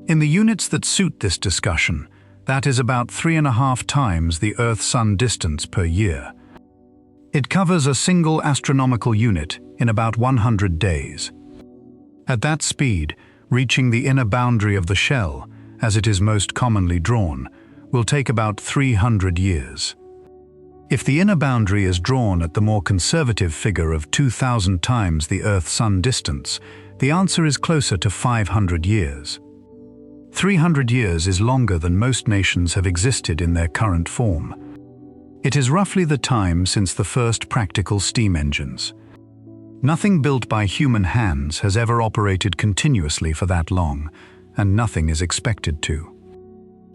In the units that suit this discussion, that is about 3.5 times the Earth-Sun distance per year. It covers a single astronomical unit in about 100 days. At that speed, reaching the inner boundary of the shell, as it is most commonly drawn, will take about 300 years. If the inner boundary is drawn at the more conservative figure of 2,000 times the Earth-Sun distance, the answer is closer to 500 years. 300 years is longer than most nations have existed in their current form. It is roughly the time since the first practical steam engines. Nothing built by human hands has ever operated continuously for that long, and nothing is expected to.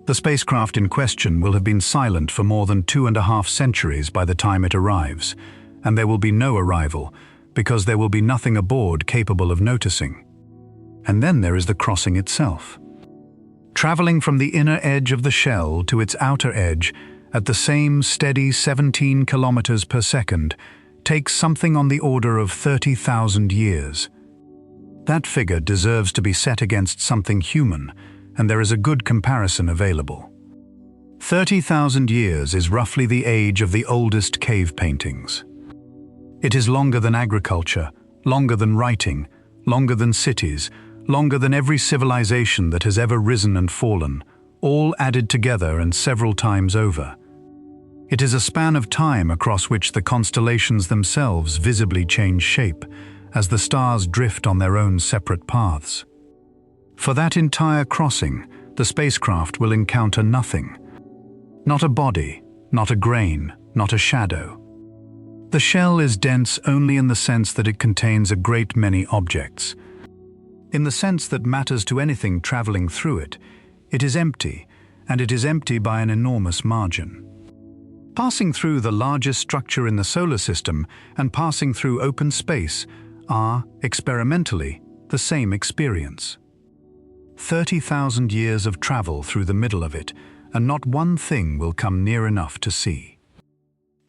The spacecraft in question will have been silent for more than 2.5 centuries by the time it arrives, and there will be no arrival, because there will be nothing aboard capable of noticing. And then there is the crossing itself. Traveling from the inner edge of the shell to its outer edge at the same steady 17 kilometers per second takes something on the order of 30,000 years. That figure deserves to be set against something human, and there is a good comparison available. 30,000 years is roughly the age of the oldest cave paintings. It is longer than agriculture, longer than writing, longer than cities, longer than every civilization that has ever risen and fallen, all added together and several times over. It is a span of time across which the constellations themselves visibly change shape as the stars drift on their own separate paths. For that entire crossing, the spacecraft will encounter nothing. Not a body, not a grain, not a shadow. The shell is dense only in the sense that it contains a great many objects. In the sense that matters to anything traveling through it, it is empty, and it is empty by an enormous margin. Passing through the largest structure in the solar system and passing through open space are, experimentally, the same experience. 30,000 years of travel through the middle of it, and not one thing will come near enough to see.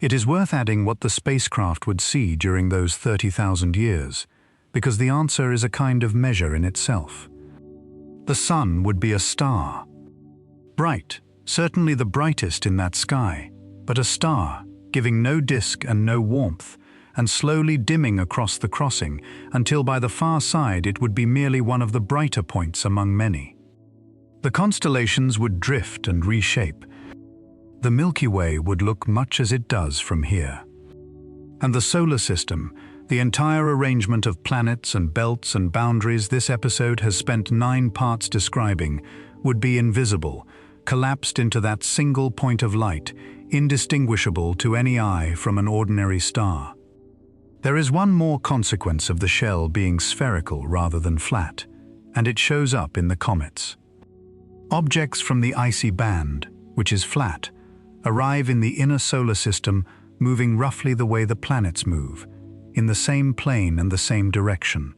It is worth adding what the spacecraft would see during those 30,000 years, because the answer is a kind of measure in itself. The sun would be a star. Bright, certainly the brightest in that sky, but a star, giving no disk and no warmth, and slowly dimming across the crossing until by the far side it would be merely one of the brighter points among many. The constellations would drift and reshape. The Milky Way would look much as it does from here. And the solar system, the entire arrangement of planets and belts and boundaries this episode has spent 9 parts describing, would be invisible, collapsed into that single point of light, indistinguishable to any eye from an ordinary star. There is one more consequence of the shell being spherical rather than flat, and it shows up in the comets. Objects from the icy band, which is flat, arrive in the inner solar system moving roughly the way the planets move, in the same plane and the same direction.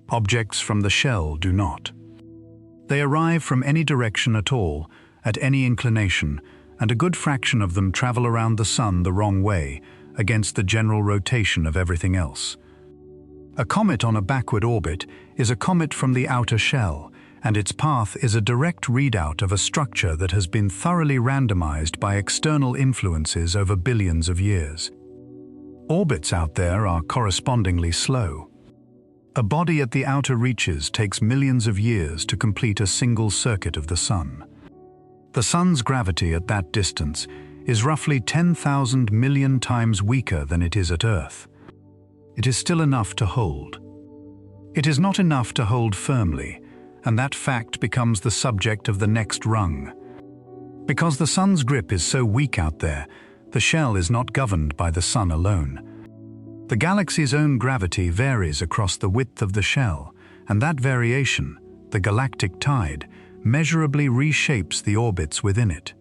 Objects from the shell do not. They arrive from any direction at all, at any inclination, and a good fraction of them travel around the sun the wrong way, against the general rotation of everything else. A comet on a backward orbit is a comet from the outer shell, and its path is a direct readout of a structure that has been thoroughly randomized by external influences over billions of years. Orbits out there are correspondingly slow. A body at the outer reaches takes millions of years to complete a single circuit of the sun. The sun's gravity at that distance is roughly 10,000 million times weaker than it is at Earth. It is still enough to hold. It is not enough to hold firmly, and that fact becomes the subject of the next rung. Because the sun's grip is so weak out there, the shell is not governed by the sun alone. The galaxy's own gravity varies across the width of the shell, and that variation, the galactic tide, measurably reshapes the orbits within it.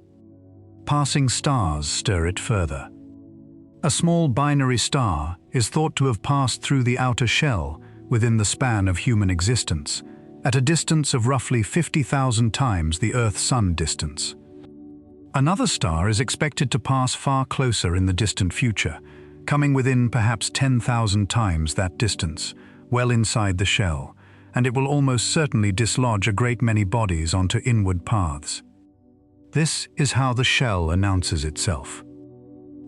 Passing stars stir it further. A small binary star is thought to have passed through the outer shell within the span of human existence, at a distance of roughly 50,000 times the Earth-Sun distance. Another star is expected to pass far closer in the distant future, coming within perhaps 10,000 times that distance, well inside the shell, and it will almost certainly dislodge a great many bodies onto inward paths. This is how the shell announces itself.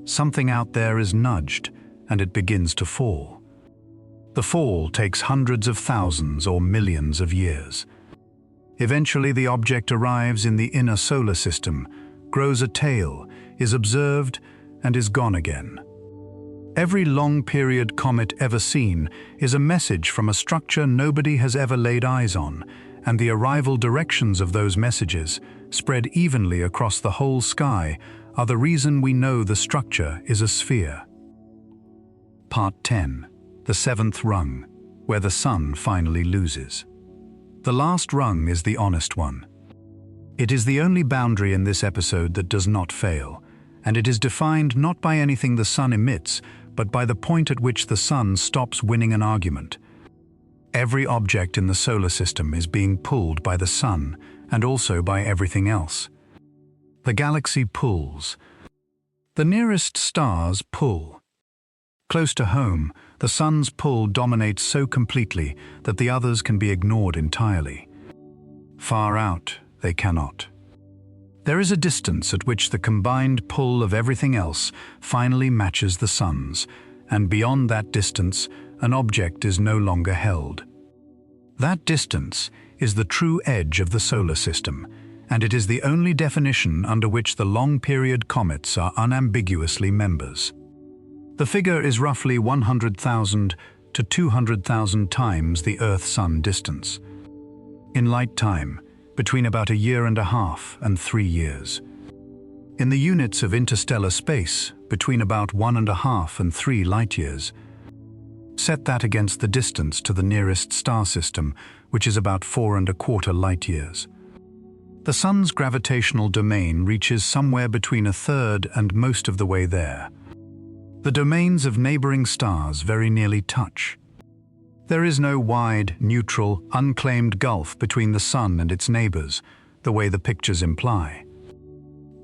Something out there is nudged, and it begins to fall. The fall takes hundreds of thousands or millions of years. Eventually the object arrives in the inner solar system, grows a tail, is observed, and is gone again. Every long-period comet ever seen is a message from a structure nobody has ever laid eyes on, and the arrival directions of those messages, spread evenly across the whole sky, are the reason we know the structure is a sphere. Part 10. The 7th rung, where the sun finally loses. The last rung is the honest one. It is the only boundary in this episode that does not fail, and it is defined not by anything the sun emits, but by the point at which the sun stops winning an argument. Every object in the solar system is being pulled by the sun, and also by everything else. The galaxy pulls. The nearest stars pull. Close to home, the sun's pull dominates so completely that the others can be ignored entirely. Far out, they cannot. There is a distance at which the combined pull of everything else finally matches the sun's, and beyond that distance, an object is no longer held. That distance is the true edge of the solar system, and it is the only definition under which the long-period comets are unambiguously members. The figure is roughly 100,000 to 200,000 times the Earth-Sun distance. In light time, between about 1.5 years and 3 years. In the units of interstellar space, between about 1.5 and 3 light-years. Set that against the distance to the nearest star system, which is about 4.25 light-years. The Sun's gravitational domain reaches somewhere between 1/3 and most of the way there. The domains of neighboring stars very nearly touch. There is no wide, neutral, unclaimed gulf between the Sun and its neighbors, the way the pictures imply.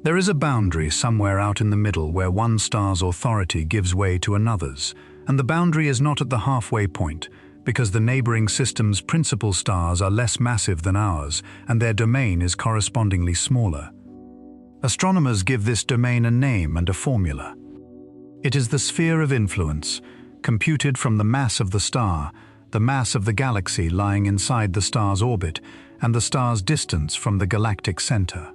There is a boundary somewhere out in the middle where one star's authority gives way to another's, and the boundary is not at the halfway point, because the neighboring system's principal stars are less massive than ours, and their domain is correspondingly smaller. Astronomers give this domain a name and a formula. It is the sphere of influence, computed from the mass of the star, the mass of the galaxy lying inside the star's orbit, and the star's distance from the galactic center.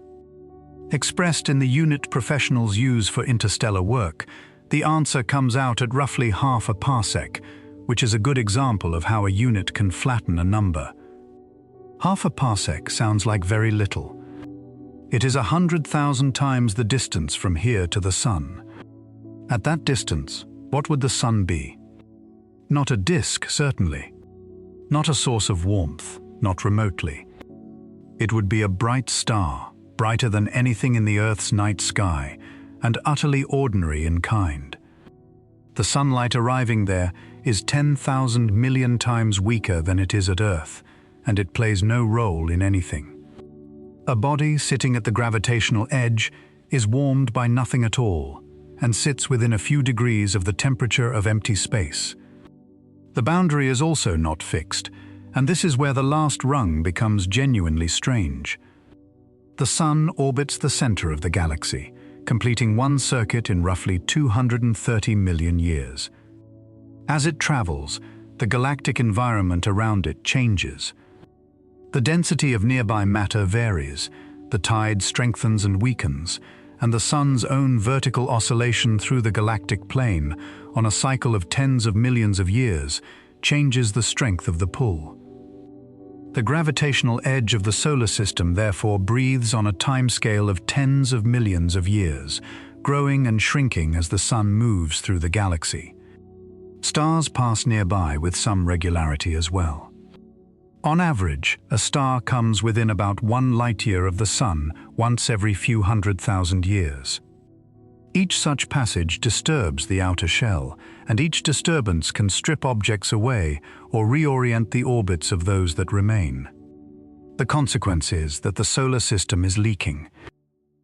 Expressed in the unit professionals use for interstellar work, the answer comes out at roughly half a parsec, which is a good example of how a unit can flatten a number. Half a parsec sounds like very little. It is 100,000 times the distance from here to the Sun. At that distance, what would the Sun be? Not a disk, certainly. Not a source of warmth, not remotely. It would be a bright star, brighter than anything in the Earth's night sky, and utterly ordinary in kind. The sunlight arriving there is 10,000 million times weaker than it is at Earth, and it plays no role in anything. A body sitting at the gravitational edge is warmed by nothing at all, and sits within a few degrees of the temperature of empty space. The boundary is also not fixed, and this is where the last rung becomes genuinely strange. The Sun orbits the center of the galaxy, completing one circuit in roughly 230 million years. As it travels, the galactic environment around it changes. The density of nearby matter varies, the tide strengthens and weakens, and the Sun's own vertical oscillation through the galactic plane, on a cycle of tens of millions of years, changes the strength of the pull. The gravitational edge of the solar system therefore breathes on a timescale of tens of millions of years, growing and shrinking as the Sun moves through the galaxy. Stars pass nearby with some regularity as well. On average, a star comes within about 1 light-year of the Sun once every few 100,000 years. Each such passage disturbs the outer shell, and each disturbance can strip objects away or reorient the orbits of those that remain. The consequence is that the solar system is leaking.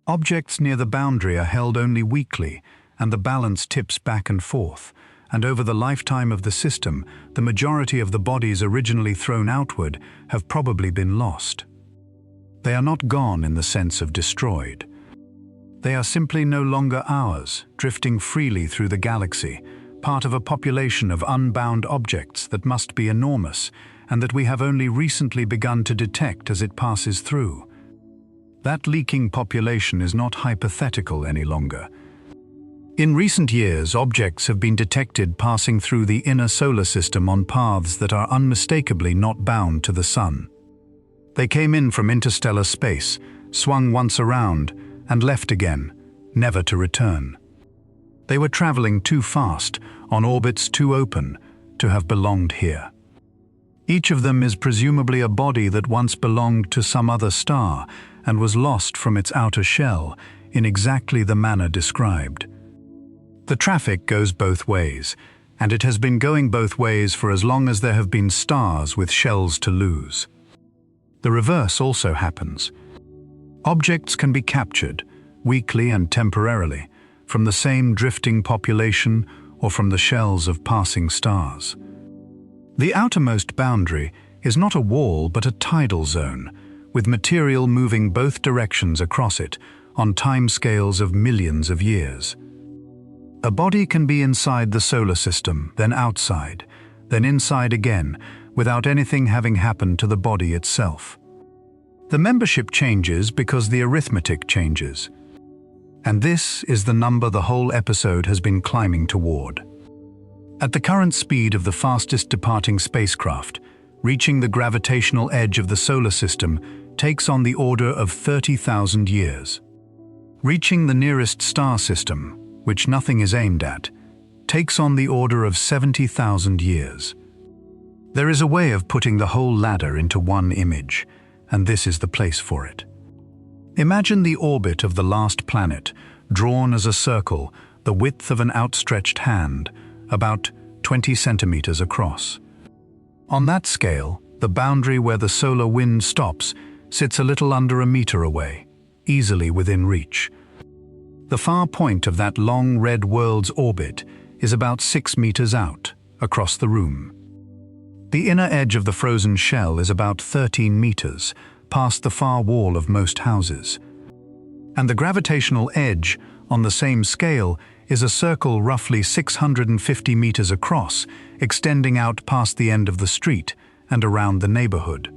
Objects near the boundary are held only weakly, and the balance tips back and forth, and over the lifetime of the system, the majority of the bodies originally thrown outward have probably been lost. They are not gone in the sense of destroyed. They are simply no longer ours, drifting freely through the galaxy, part of a population of unbound objects that must be enormous, and that we have only recently begun to detect as it passes through. That leaking population is not hypothetical any longer. In recent years, objects have been detected passing through the inner solar system on paths that are unmistakably not bound to the Sun. They came in from interstellar space, swung once around, and left again, never to return. They were traveling too fast, on orbits too open, to have belonged here. Each of them is presumably a body that once belonged to some other star and was lost from its outer shell in exactly the manner described. The traffic goes both ways, and it has been going both ways for as long as there have been stars with shells to lose. The reverse also happens. Objects can be captured, weakly and temporarily, from the same drifting population or from the shells of passing stars. The outermost boundary is not a wall but a tidal zone, with material moving both directions across it on timescales of millions of years. A body can be inside the solar system, then outside, then inside again, without anything having happened to the body itself. The membership changes because the arithmetic changes. And this is the number the whole episode has been climbing toward. At the current speed of the fastest departing spacecraft, reaching the gravitational edge of the solar system takes on the order of 30,000 years. Reaching the nearest star system, which nothing is aimed at, takes on the order of 70,000 years. There is a way of putting the whole ladder into one image, and this is the place for it. Imagine the orbit of the last planet, drawn as a circle, the width of an outstretched hand, about 20 centimeters across. On that scale, the boundary where the solar wind stops sits a little under a meter away, easily within reach. The far point of that long red world's orbit is about 6 meters out, across the room. The inner edge of the frozen shell is about 13 meters, past the far wall of most houses. And the gravitational edge, on the same scale, is a circle roughly 650 meters across, extending out past the end of the street and around the neighborhood.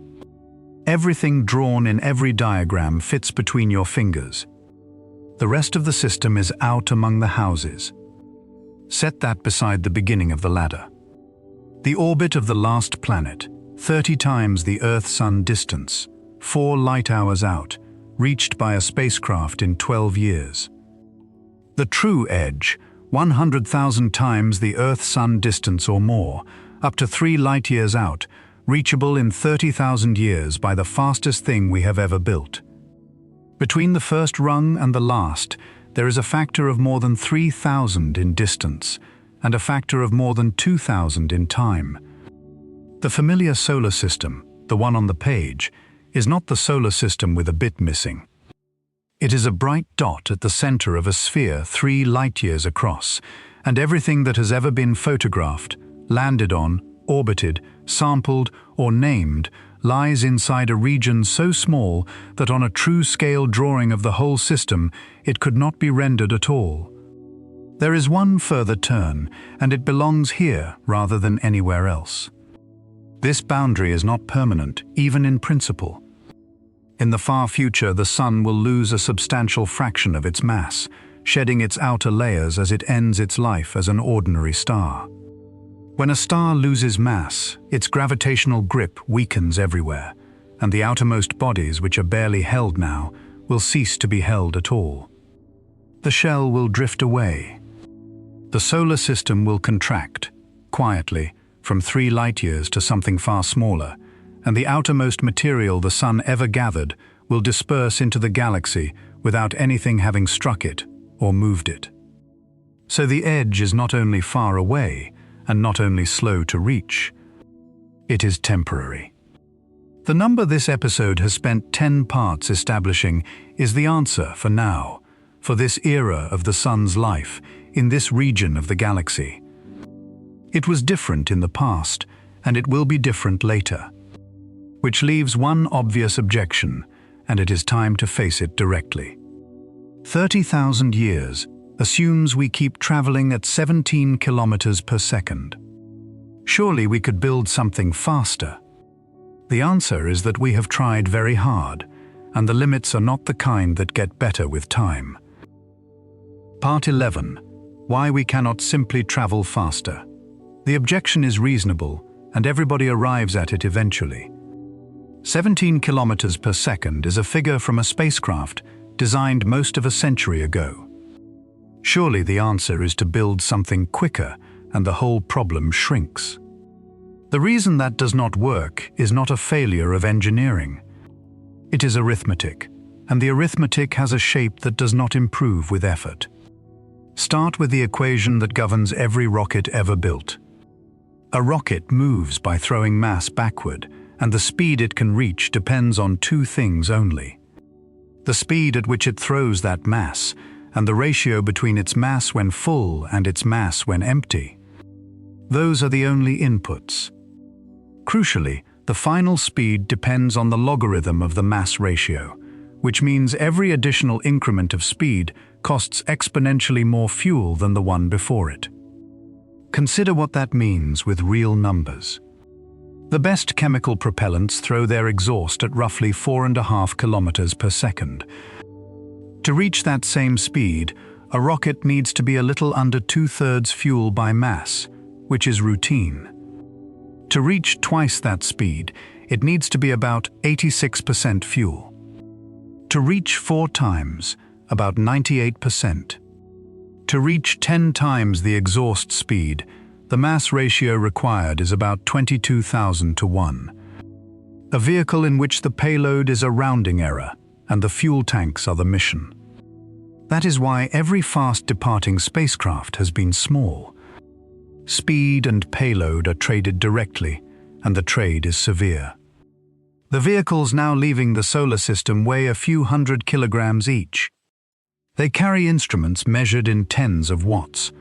Everything drawn in every diagram fits between your fingers. The rest of the system is out among the houses. Set that beside the beginning of the ladder. The orbit of the last planet, 30 times the Earth-Sun distance, 4 light hours out, reached by a spacecraft in 12 years. The true edge, 100,000 times the Earth-Sun distance or more, up to 3 light-years out, reachable in 30,000 years by the fastest thing we have ever built. Between the first rung and the last, there is a factor of more than 3,000 in distance, and a factor of more than 2,000 in time. The familiar solar system, the one on the page, is not the solar system with a bit missing. It is a bright dot at the center of a sphere 3 light-years across, and everything that has ever been photographed, landed on, orbited, sampled, or named lies inside a region so small that on a true-scale drawing of the whole system, it could not be rendered at all. There is one further turn, and it belongs here rather than anywhere else. This boundary is not permanent, even in principle. In the far future, the Sun will lose a substantial fraction of its mass, shedding its outer layers as it ends its life as an ordinary star. When a star loses mass, its gravitational grip weakens everywhere, and the outermost bodies, which are barely held now, will cease to be held at all. The shell will drift away. The solar system will contract, quietly, from 3 light-years to something far smaller, and the outermost material the Sun ever gathered will disperse into the galaxy without anything having struck it or moved it. So the edge is not only far away and not only slow to reach, it is temporary. The number this episode has spent 10 parts establishing is the answer for now, for this era of the Sun's life in this region of the galaxy. It was different in the past, and it will be different later. Which leaves one obvious objection, and it is time to face it directly. 30,000 years assumes we keep traveling at 17 kilometers per second. Surely we could build something faster. The answer is that we have tried very hard, and the limits are not the kind that get better with time. Part 11. Why we cannot simply travel faster. The objection is reasonable, and everybody arrives at it eventually. 17 kilometers per second is a figure from a spacecraft designed most of a century ago. Surely the answer is to build something quicker, and the whole problem shrinks. The reason that does not work is not a failure of engineering. It is arithmetic, and the arithmetic has a shape that does not improve with effort. Start with the equation that governs every rocket ever built. A rocket moves by throwing mass backward, and the speed it can reach depends on 2 things only: the speed at which it throws that mass, and the ratio between its mass when full and its mass when empty. Those are the only inputs. Crucially, the final speed depends on the logarithm of the mass ratio, which means every additional increment of speed costs exponentially more fuel than the one before it. Consider what that means with real numbers. The best chemical propellants throw their exhaust at roughly 4.5 kilometers per second. To reach that same speed, a rocket needs to be a little under 2/3 fuel by mass, which is routine. To reach twice that speed, it needs to be about 86% fuel. To reach 4 times, about 98%. To reach 10 times the exhaust speed, the mass ratio required is about 22,000 to 1. A vehicle in which the payload is a rounding error and the fuel tanks are the mission. That is why every fast-departing spacecraft has been small. Speed and payload are traded directly, and the trade is severe. The vehicles now leaving the solar system weigh a few hundred kilograms each. They carry instruments measured in tens of watts.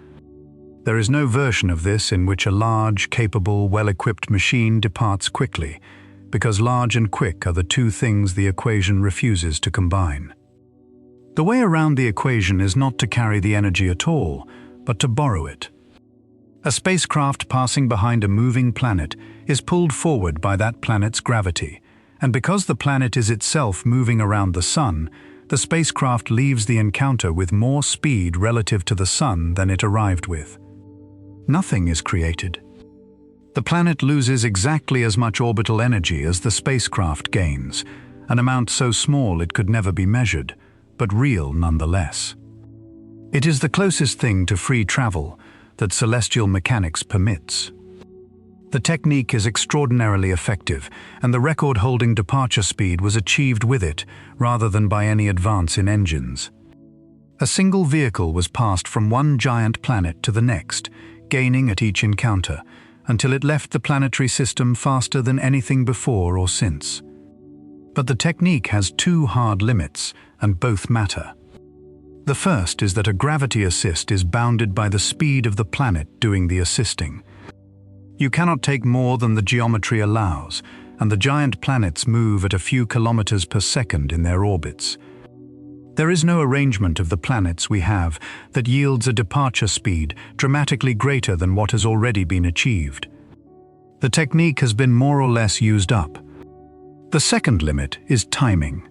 There is no version of this in which a large, capable, well-equipped machine departs quickly, because large and quick are the two things the equation refuses to combine. The way around the equation is not to carry the energy at all, but to borrow it. A spacecraft passing behind a moving planet is pulled forward by that planet's gravity, and because the planet is itself moving around the Sun, the spacecraft leaves the encounter with more speed relative to the Sun than it arrived with. Nothing is created. The planet loses exactly as much orbital energy as the spacecraft gains, an amount so small it could never be measured, but real nonetheless. It is the closest thing to free travel that celestial mechanics permits. The technique is extraordinarily effective, and the record-holding departure speed was achieved with it, rather than by any advance in engines. A single vehicle was passed from one giant planet to the next, gaining at each encounter, until it left the planetary system faster than anything before or since. But the technique has two hard limits, and both matter. The first is that a gravity assist is bounded by the speed of the planet doing the assisting. You cannot take more than the geometry allows, and the giant planets move at a few kilometers per second in their orbits. There is no arrangement of the planets we have that yields a departure speed dramatically greater than what has already been achieved. The technique has been more or less used up. The second limit is timing.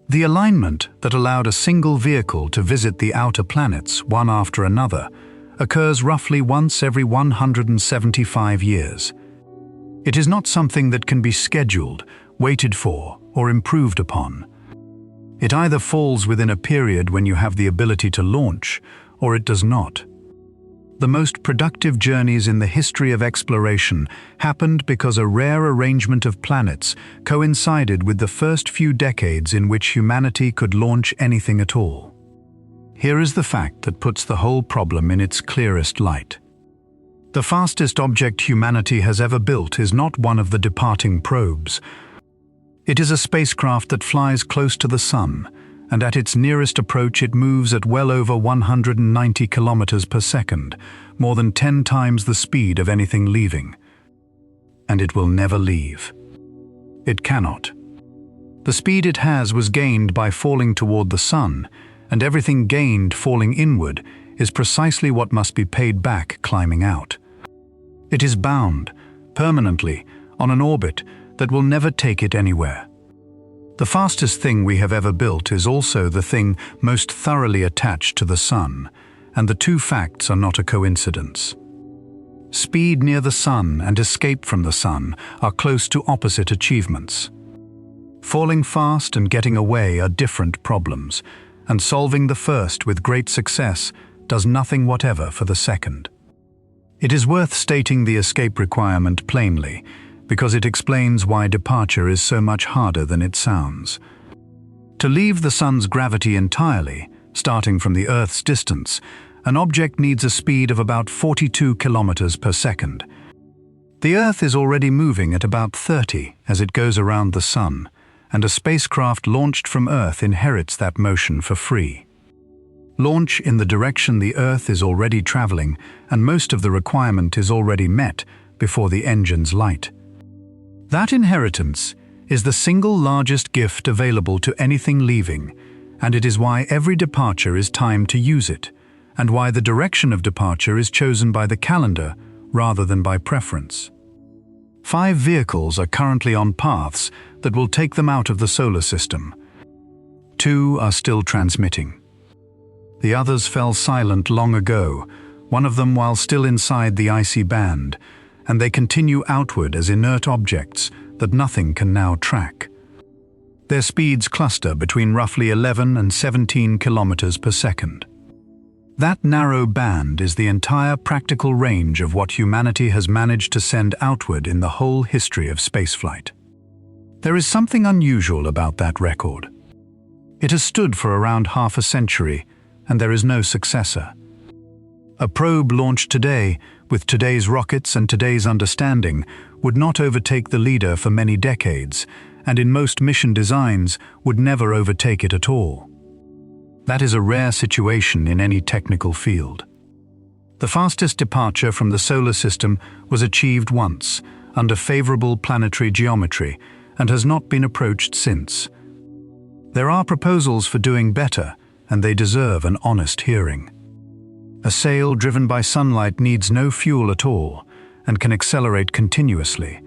The alignment that allowed a single vehicle to visit the outer planets one after another occurs roughly once every 175 years. It is not something that can be scheduled, waited for, or improved upon. It either falls within a period when you have the ability to launch, or it does not. The most productive journeys in the history of exploration happened because a rare arrangement of planets coincided with the first few decades in which humanity could launch anything at all. Here is the fact that puts the whole problem in its clearest light. The fastest object humanity has ever built is not one of the departing probes. It is a spacecraft that flies close to the Sun, and at its nearest approach it moves at well over 190 kilometers per second, more than 10 times the speed of anything leaving. And it will never leave. It cannot. The speed it has was gained by falling toward the Sun, and everything gained falling inward is precisely what must be paid back climbing out. It is bound, permanently, on an orbit that will never take it anywhere. The fastest thing we have ever built is also the thing most thoroughly attached to the Sun, and the two facts are not a coincidence. Speed near the Sun and escape from the Sun are close to opposite achievements. Falling fast and getting away are different problems, and solving the first with great success does nothing whatever for the second. It is worth stating the escape requirement plainly, because it explains why departure is so much harder than it sounds. To leave the Sun's gravity entirely, starting from the Earth's distance, an object needs a speed of about 42 kilometers per second. The Earth is already moving at about 30 as it goes around the Sun, and a spacecraft launched from Earth inherits that motion for free. Launch in the direction the Earth is already traveling, and most of the requirement is already met before the engines light. That inheritance is the single largest gift available to anything leaving, and it is why every departure is timed to use it, and why the direction of departure is chosen by the calendar rather than by preference. 5 vehicles are currently on paths that will take them out of the solar system. 2 are still transmitting. The others fell silent long ago, one of them while still inside the icy band, and they continue outward as inert objects that nothing can now track. Their speeds cluster between roughly 11 and 17 kilometers per second. That narrow band is the entire practical range of what humanity has managed to send outward in the whole history of spaceflight. There is something unusual about that record. It has stood for around half a century, and there is no successor. A probe launched today, with today's rockets and today's understanding, would not overtake the leader for many decades, and in most mission designs would never overtake it at all. That is a rare situation in any technical field. The fastest departure from the solar system was achieved once, under favorable planetary geometry, and has not been approached since. There are proposals for doing better, and they deserve an honest hearing. A sail driven by sunlight needs no fuel at all, and can accelerate continuously,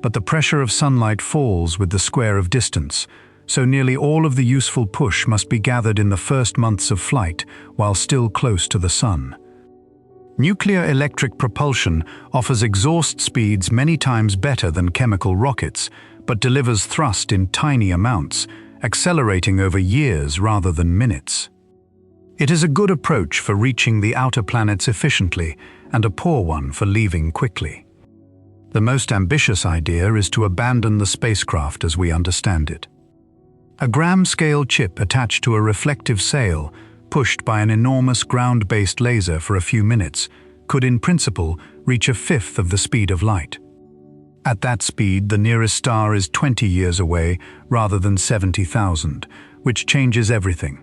but the pressure of sunlight falls with the square of distance, so nearly all of the useful push must be gathered in the first months of flight while still close to the sun. Nuclear electric propulsion offers exhaust speeds many times better than chemical rockets, but delivers thrust in tiny amounts, accelerating over years rather than minutes. It is a good approach for reaching the outer planets efficiently and a poor one for leaving quickly. The most ambitious idea is to abandon the spacecraft as we understand it. A gram-scale chip attached to a reflective sail, pushed by an enormous ground-based laser for a few minutes, could in principle reach a fifth of the speed of light. At that speed, the nearest star is 20 years away rather than 70,000, which changes everything.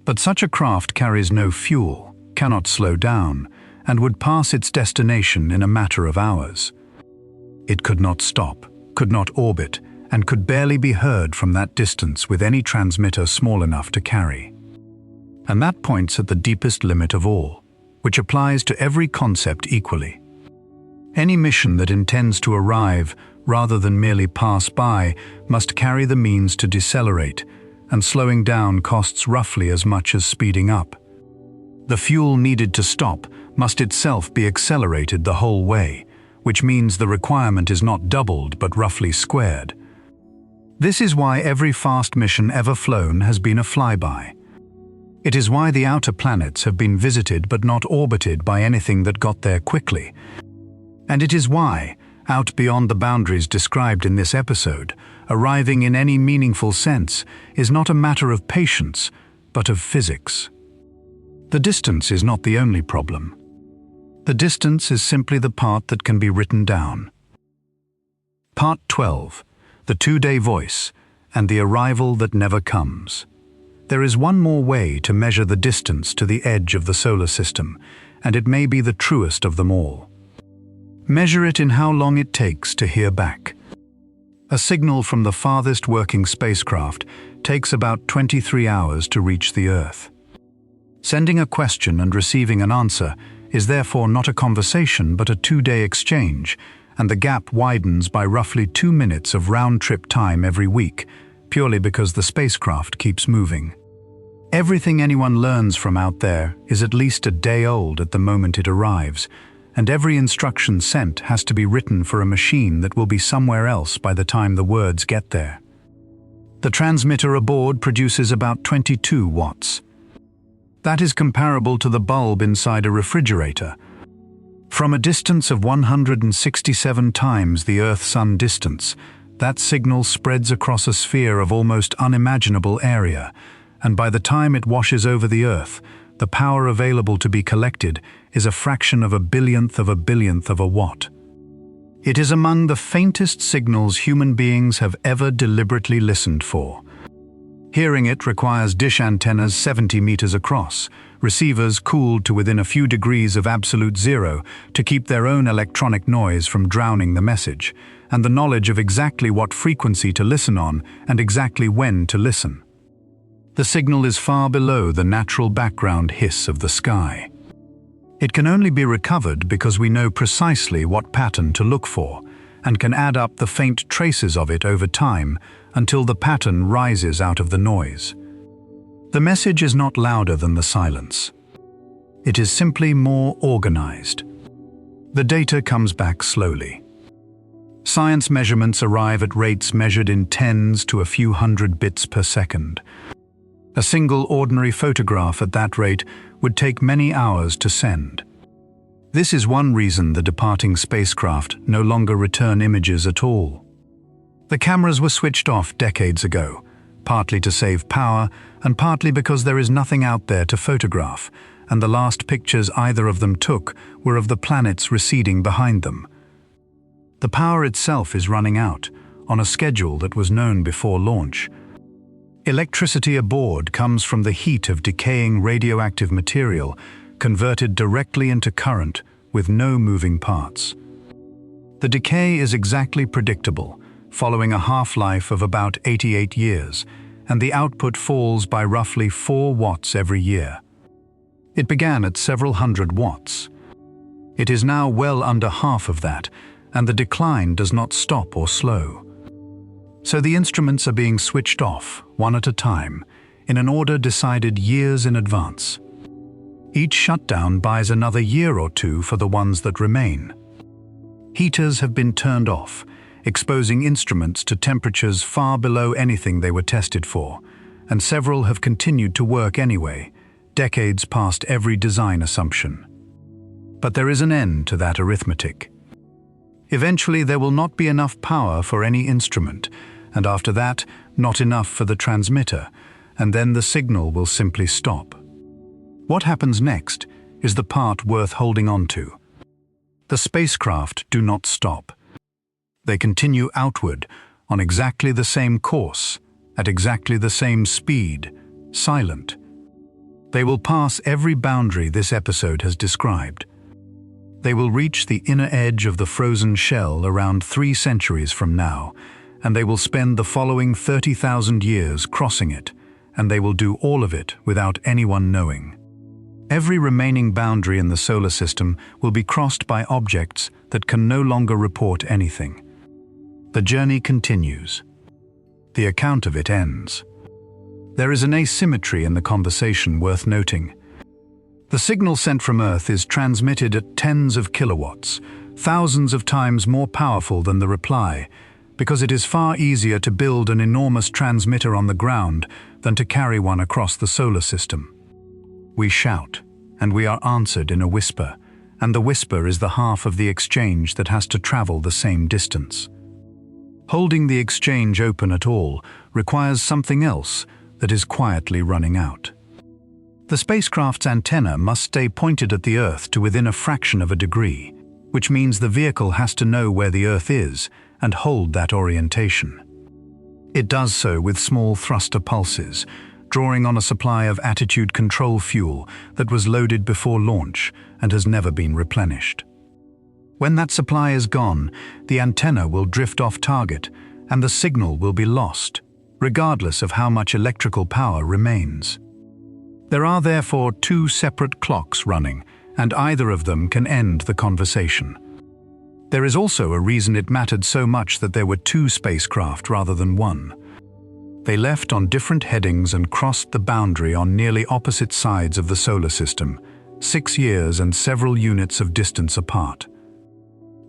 But such a craft carries no fuel, cannot slow down, and would pass its destination in a matter of hours. It could not stop, could not orbit, and could barely be heard from that distance with any transmitter small enough to carry. And that points at the deepest limit of all, which applies to every concept equally. Any mission that intends to arrive, rather than merely pass by, must carry the means to decelerate, and slowing down costs roughly as much as speeding up. The fuel needed to stop must itself be accelerated the whole way, which means the requirement is not doubled but roughly squared. This is why every fast mission ever flown has been a flyby. It is why the outer planets have been visited but not orbited by anything that got there quickly. And it is why, out beyond the boundaries described in this episode, arriving in any meaningful sense is not a matter of patience, but of physics. The distance is not the only problem. The distance is simply the part that can be written down. Part 12. The two-day voice, and the arrival that never comes. There is one more way to measure the distance to the edge of the solar system, and it may be the truest of them all. Measure it in how long it takes to hear back. A signal from the farthest working spacecraft takes about 23 hours to reach the Earth. Sending a question and receiving an answer is therefore not a conversation but a 2-day exchange, and the gap widens by roughly 2 minutes of round-trip time every week, purely because the spacecraft keeps moving. Everything anyone learns from out there is at least a day old at the moment it arrives, and every instruction sent has to be written for a machine that will be somewhere else by the time the words get there. The transmitter aboard produces about 22 watts. That is comparable to the bulb inside a refrigerator. From a distance of 167 times the Earth-Sun distance, that signal spreads across a sphere of almost unimaginable area, and by the time it washes over the Earth, the power available to be collected is a fraction of a billionth of a watt. It is among the faintest signals human beings have ever deliberately listened for. Hearing it requires dish antennas 70 meters across, receivers cooled to within a few degrees of absolute zero to keep their own electronic noise from drowning the message, and the knowledge of exactly what frequency to listen on and exactly when to listen. The signal is far below the natural background hiss of the sky. It can only be recovered because we know precisely what pattern to look for, and can add up the faint traces of it over time until the pattern rises out of the noise. The message is not louder than the silence. It is simply more organized. The data comes back slowly. Science measurements arrive at rates measured in tens to a few hundred bits per second. A single ordinary photograph at that rate would take many hours to send. This is one reason the departing spacecraft no longer return images at all. The cameras were switched off decades ago, partly to save power and partly because there is nothing out there to photograph, and the last pictures either of them took were of the planets receding behind them. The power itself is running out, on a schedule that was known before launch. Electricity aboard comes from the heat of decaying radioactive material, converted directly into current with no moving parts. The decay is exactly predictable, following a half-life of about 88 years, and the output falls by roughly 4 watts every year. It began at several hundred watts. It is now well under half of that, and the decline does not stop or slow. So the instruments are being switched off, one at a time, in an order decided years in advance. Each shutdown buys another year or two for the ones that remain. Heaters have been turned off, exposing instruments to temperatures far below anything they were tested for, and several have continued to work anyway, decades past every design assumption. But there is an end to that arithmetic. Eventually there will not be enough power for any instrument, and after that, not enough for the transmitter, and then the signal will simply stop. What happens next is the part worth holding on to. The spacecraft do not stop. They continue outward on exactly the same course, at exactly the same speed, silent. They will pass every boundary this episode has described. They will reach the inner edge of the frozen shell around 3 centuries from now, and they will spend the following 30,000 years crossing it, and they will do all of it without anyone knowing. Every remaining boundary in the solar system will be crossed by objects that can no longer report anything. The journey continues. The account of it ends. There is an asymmetry in the conversation worth noting. The signal sent from Earth is transmitted at tens of kilowatts, thousands of times more powerful than the reply, because it is far easier to build an enormous transmitter on the ground than to carry one across the solar system. We shout, and we are answered in a whisper, and the whisper is the half of the exchange that has to travel the same distance. Holding the exchange open at all requires something else that is quietly running out. The spacecraft's antenna must stay pointed at the Earth to within a fraction of a degree, which means the vehicle has to know where the Earth is and hold that orientation. It does so with small thruster pulses, drawing on a supply of attitude control fuel that was loaded before launch and has never been replenished. When that supply is gone, the antenna will drift off target and the signal will be lost, regardless of how much electrical power remains. There are therefore 2 separate clocks running, and either of them can end the conversation. There is also a reason it mattered so much that there were 2 spacecraft rather than 1. They left on different headings and crossed the boundary on nearly opposite sides of the solar system, 6 years and several units of distance apart.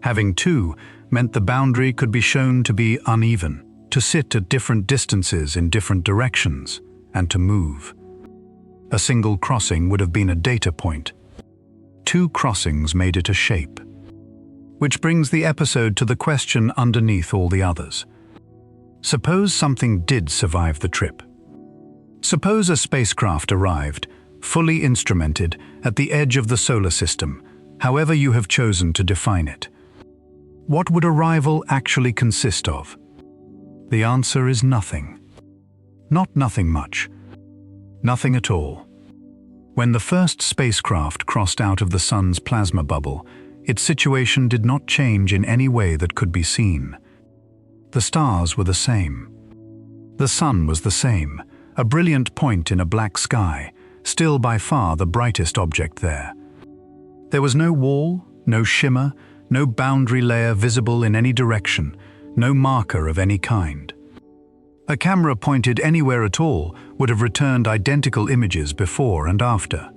Having 2 meant the boundary could be shown to be uneven, to sit at different distances in different directions, and to move. A single crossing would have been a data point. 2 crossings made it a shape. Which brings the episode to the question underneath all the others. Suppose something did survive the trip. Suppose a spacecraft arrived, fully instrumented, at the edge of the solar system, however you have chosen to define it. What would arrival actually consist of? The answer is nothing. Not nothing much. Nothing at all. When the first spacecraft crossed out of the Sun's plasma bubble, its situation did not change in any way that could be seen. The stars were the same. The Sun was the same, a brilliant point in a black sky, still by far the brightest object there. There was no wall, no shimmer, no boundary layer visible in any direction, no marker of any kind. A camera pointed anywhere at all would have returned identical images before and after.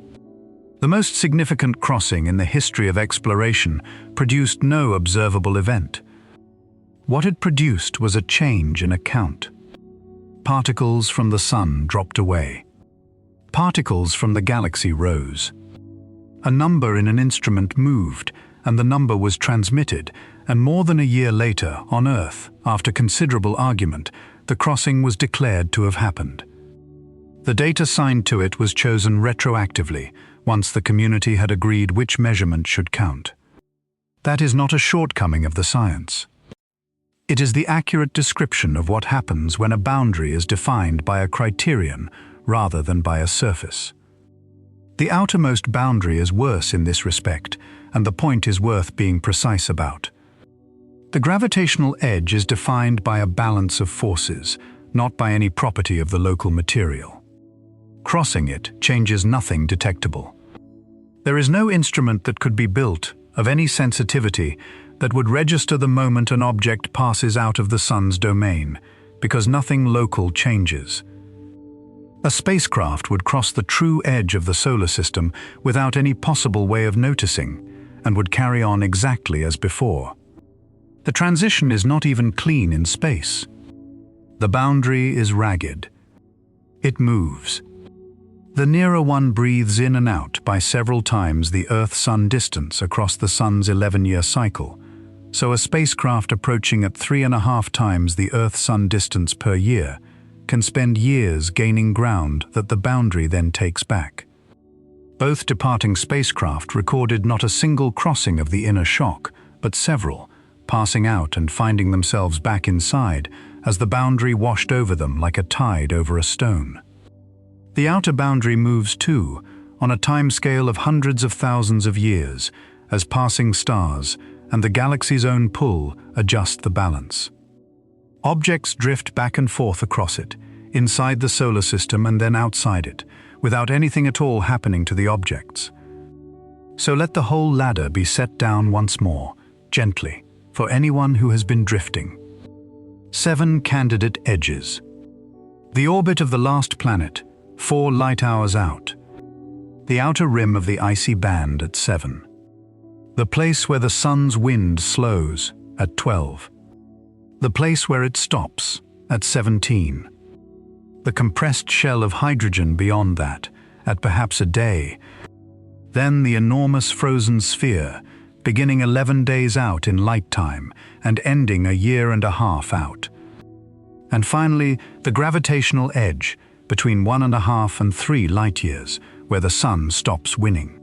The most significant crossing in the history of exploration produced no observable event. What it produced was a change in account. Particles from the sun dropped away. Particles from the galaxy rose. A number in an instrument moved, and the number was transmitted, and more than a year later, on Earth, after considerable argument, the crossing was declared to have happened. The date assigned to it was chosen retroactively, once the community had agreed which measurement should count. That is not a shortcoming of the science. It is the accurate description of what happens when a boundary is defined by a criterion rather than by a surface. The outermost boundary is worse in this respect, and the point is worth being precise about. The gravitational edge is defined by a balance of forces, not by any property of the local material. Crossing it changes nothing detectable. There is no instrument that could be built, of any sensitivity, that would register the moment an object passes out of the sun's domain, because nothing local changes. A spacecraft would cross the true edge of the solar system without any possible way of noticing, and would carry on exactly as before. The transition is not even clean in space. The boundary is ragged. It moves. The nearer one breathes in and out by several times the Earth-Sun distance across the Sun's 11-year cycle, so a spacecraft approaching at 3.5 times the Earth-Sun distance per year can spend years gaining ground that the boundary then takes back. Both departing spacecraft recorded not a single crossing of the inner shock, but several, passing out and finding themselves back inside as the boundary washed over them like a tide over a stone. The outer boundary moves too, on a timescale of hundreds of thousands of years, as passing stars and the galaxy's own pull adjust the balance. Objects drift back and forth across it, inside the solar system and then outside it, without anything at all happening to the objects. So let the whole ladder be set down once more, gently, for anyone who has been drifting. 7 candidate edges. The orbit of the last planet, 4 light-hours out. The outer rim of the icy band at 7. The place where the sun's wind slows at 12. The place where it stops at 17. The compressed shell of hydrogen beyond that at perhaps a day. Then the enormous frozen sphere, beginning 11 days out in light time and ending a year and a half out. And finally, the gravitational edge, between 1.5 and 3 light-years, where the sun stops winning.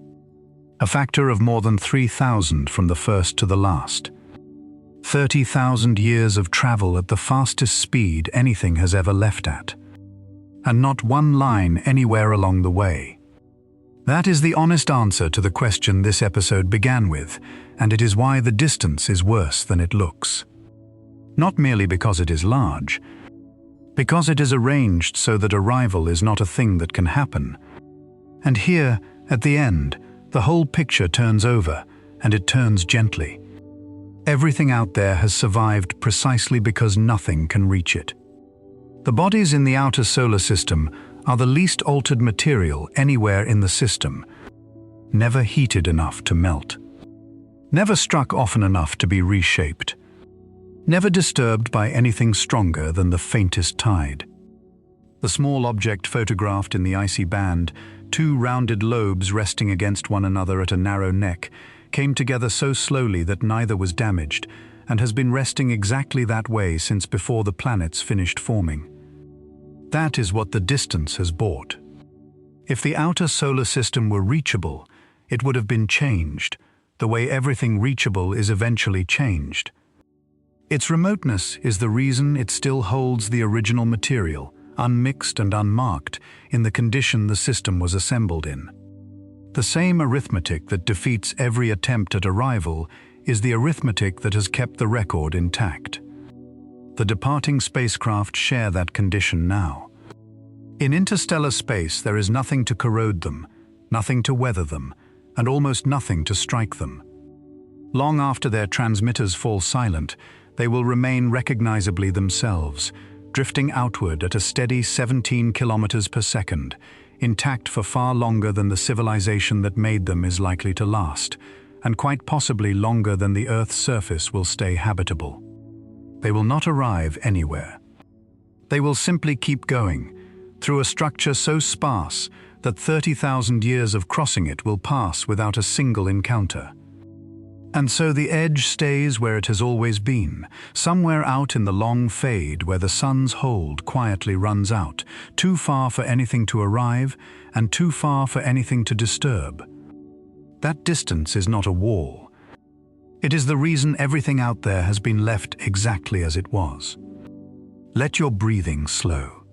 A factor of more than 3,000 from the first to the last. 30,000 years of travel at the fastest speed anything has ever left at. And not one line anywhere along the way. That is the honest answer to the question this episode began with, and it is why the distance is worse than it looks. Not merely because it is large, because it is arranged so that arrival is not a thing that can happen. And here, at the end, the whole picture turns over, and it turns gently. Everything out there has survived precisely because nothing can reach it. The bodies in the outer solar system are the least altered material anywhere in the system, never heated enough to melt, never struck often enough to be reshaped, never disturbed by anything stronger than the faintest tide. The small object photographed in the icy band, 2 rounded lobes resting against one another at a narrow neck, came together so slowly that neither was damaged, and has been resting exactly that way since before the planets finished forming. That is what the distance has brought. If the outer solar system were reachable, it would have been changed, the way everything reachable is eventually changed. Its remoteness is the reason it still holds the original material, unmixed and unmarked, in the condition the system was assembled in. The same arithmetic that defeats every attempt at arrival is the arithmetic that has kept the record intact. The departing spacecraft share that condition now. In interstellar space, there is nothing to corrode them, nothing to weather them, and almost nothing to strike them. Long after their transmitters fall silent, they will remain recognizably themselves, drifting outward at a steady 17 kilometers per second, intact for far longer than the civilization that made them is likely to last, and quite possibly longer than the Earth's surface will stay habitable. They will not arrive anywhere. They will simply keep going, through a structure so sparse that 30,000 years of crossing it will pass without a single encounter. And so the edge stays where it has always been, somewhere out in the long fade where the sun's hold quietly runs out, too far for anything to arrive and too far for anything to disturb. That distance is not a wall. It is the reason everything out there has been left exactly as it was. Let your breathing slow.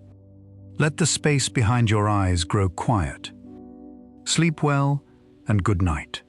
Let the space behind your eyes grow quiet. Sleep well and good night.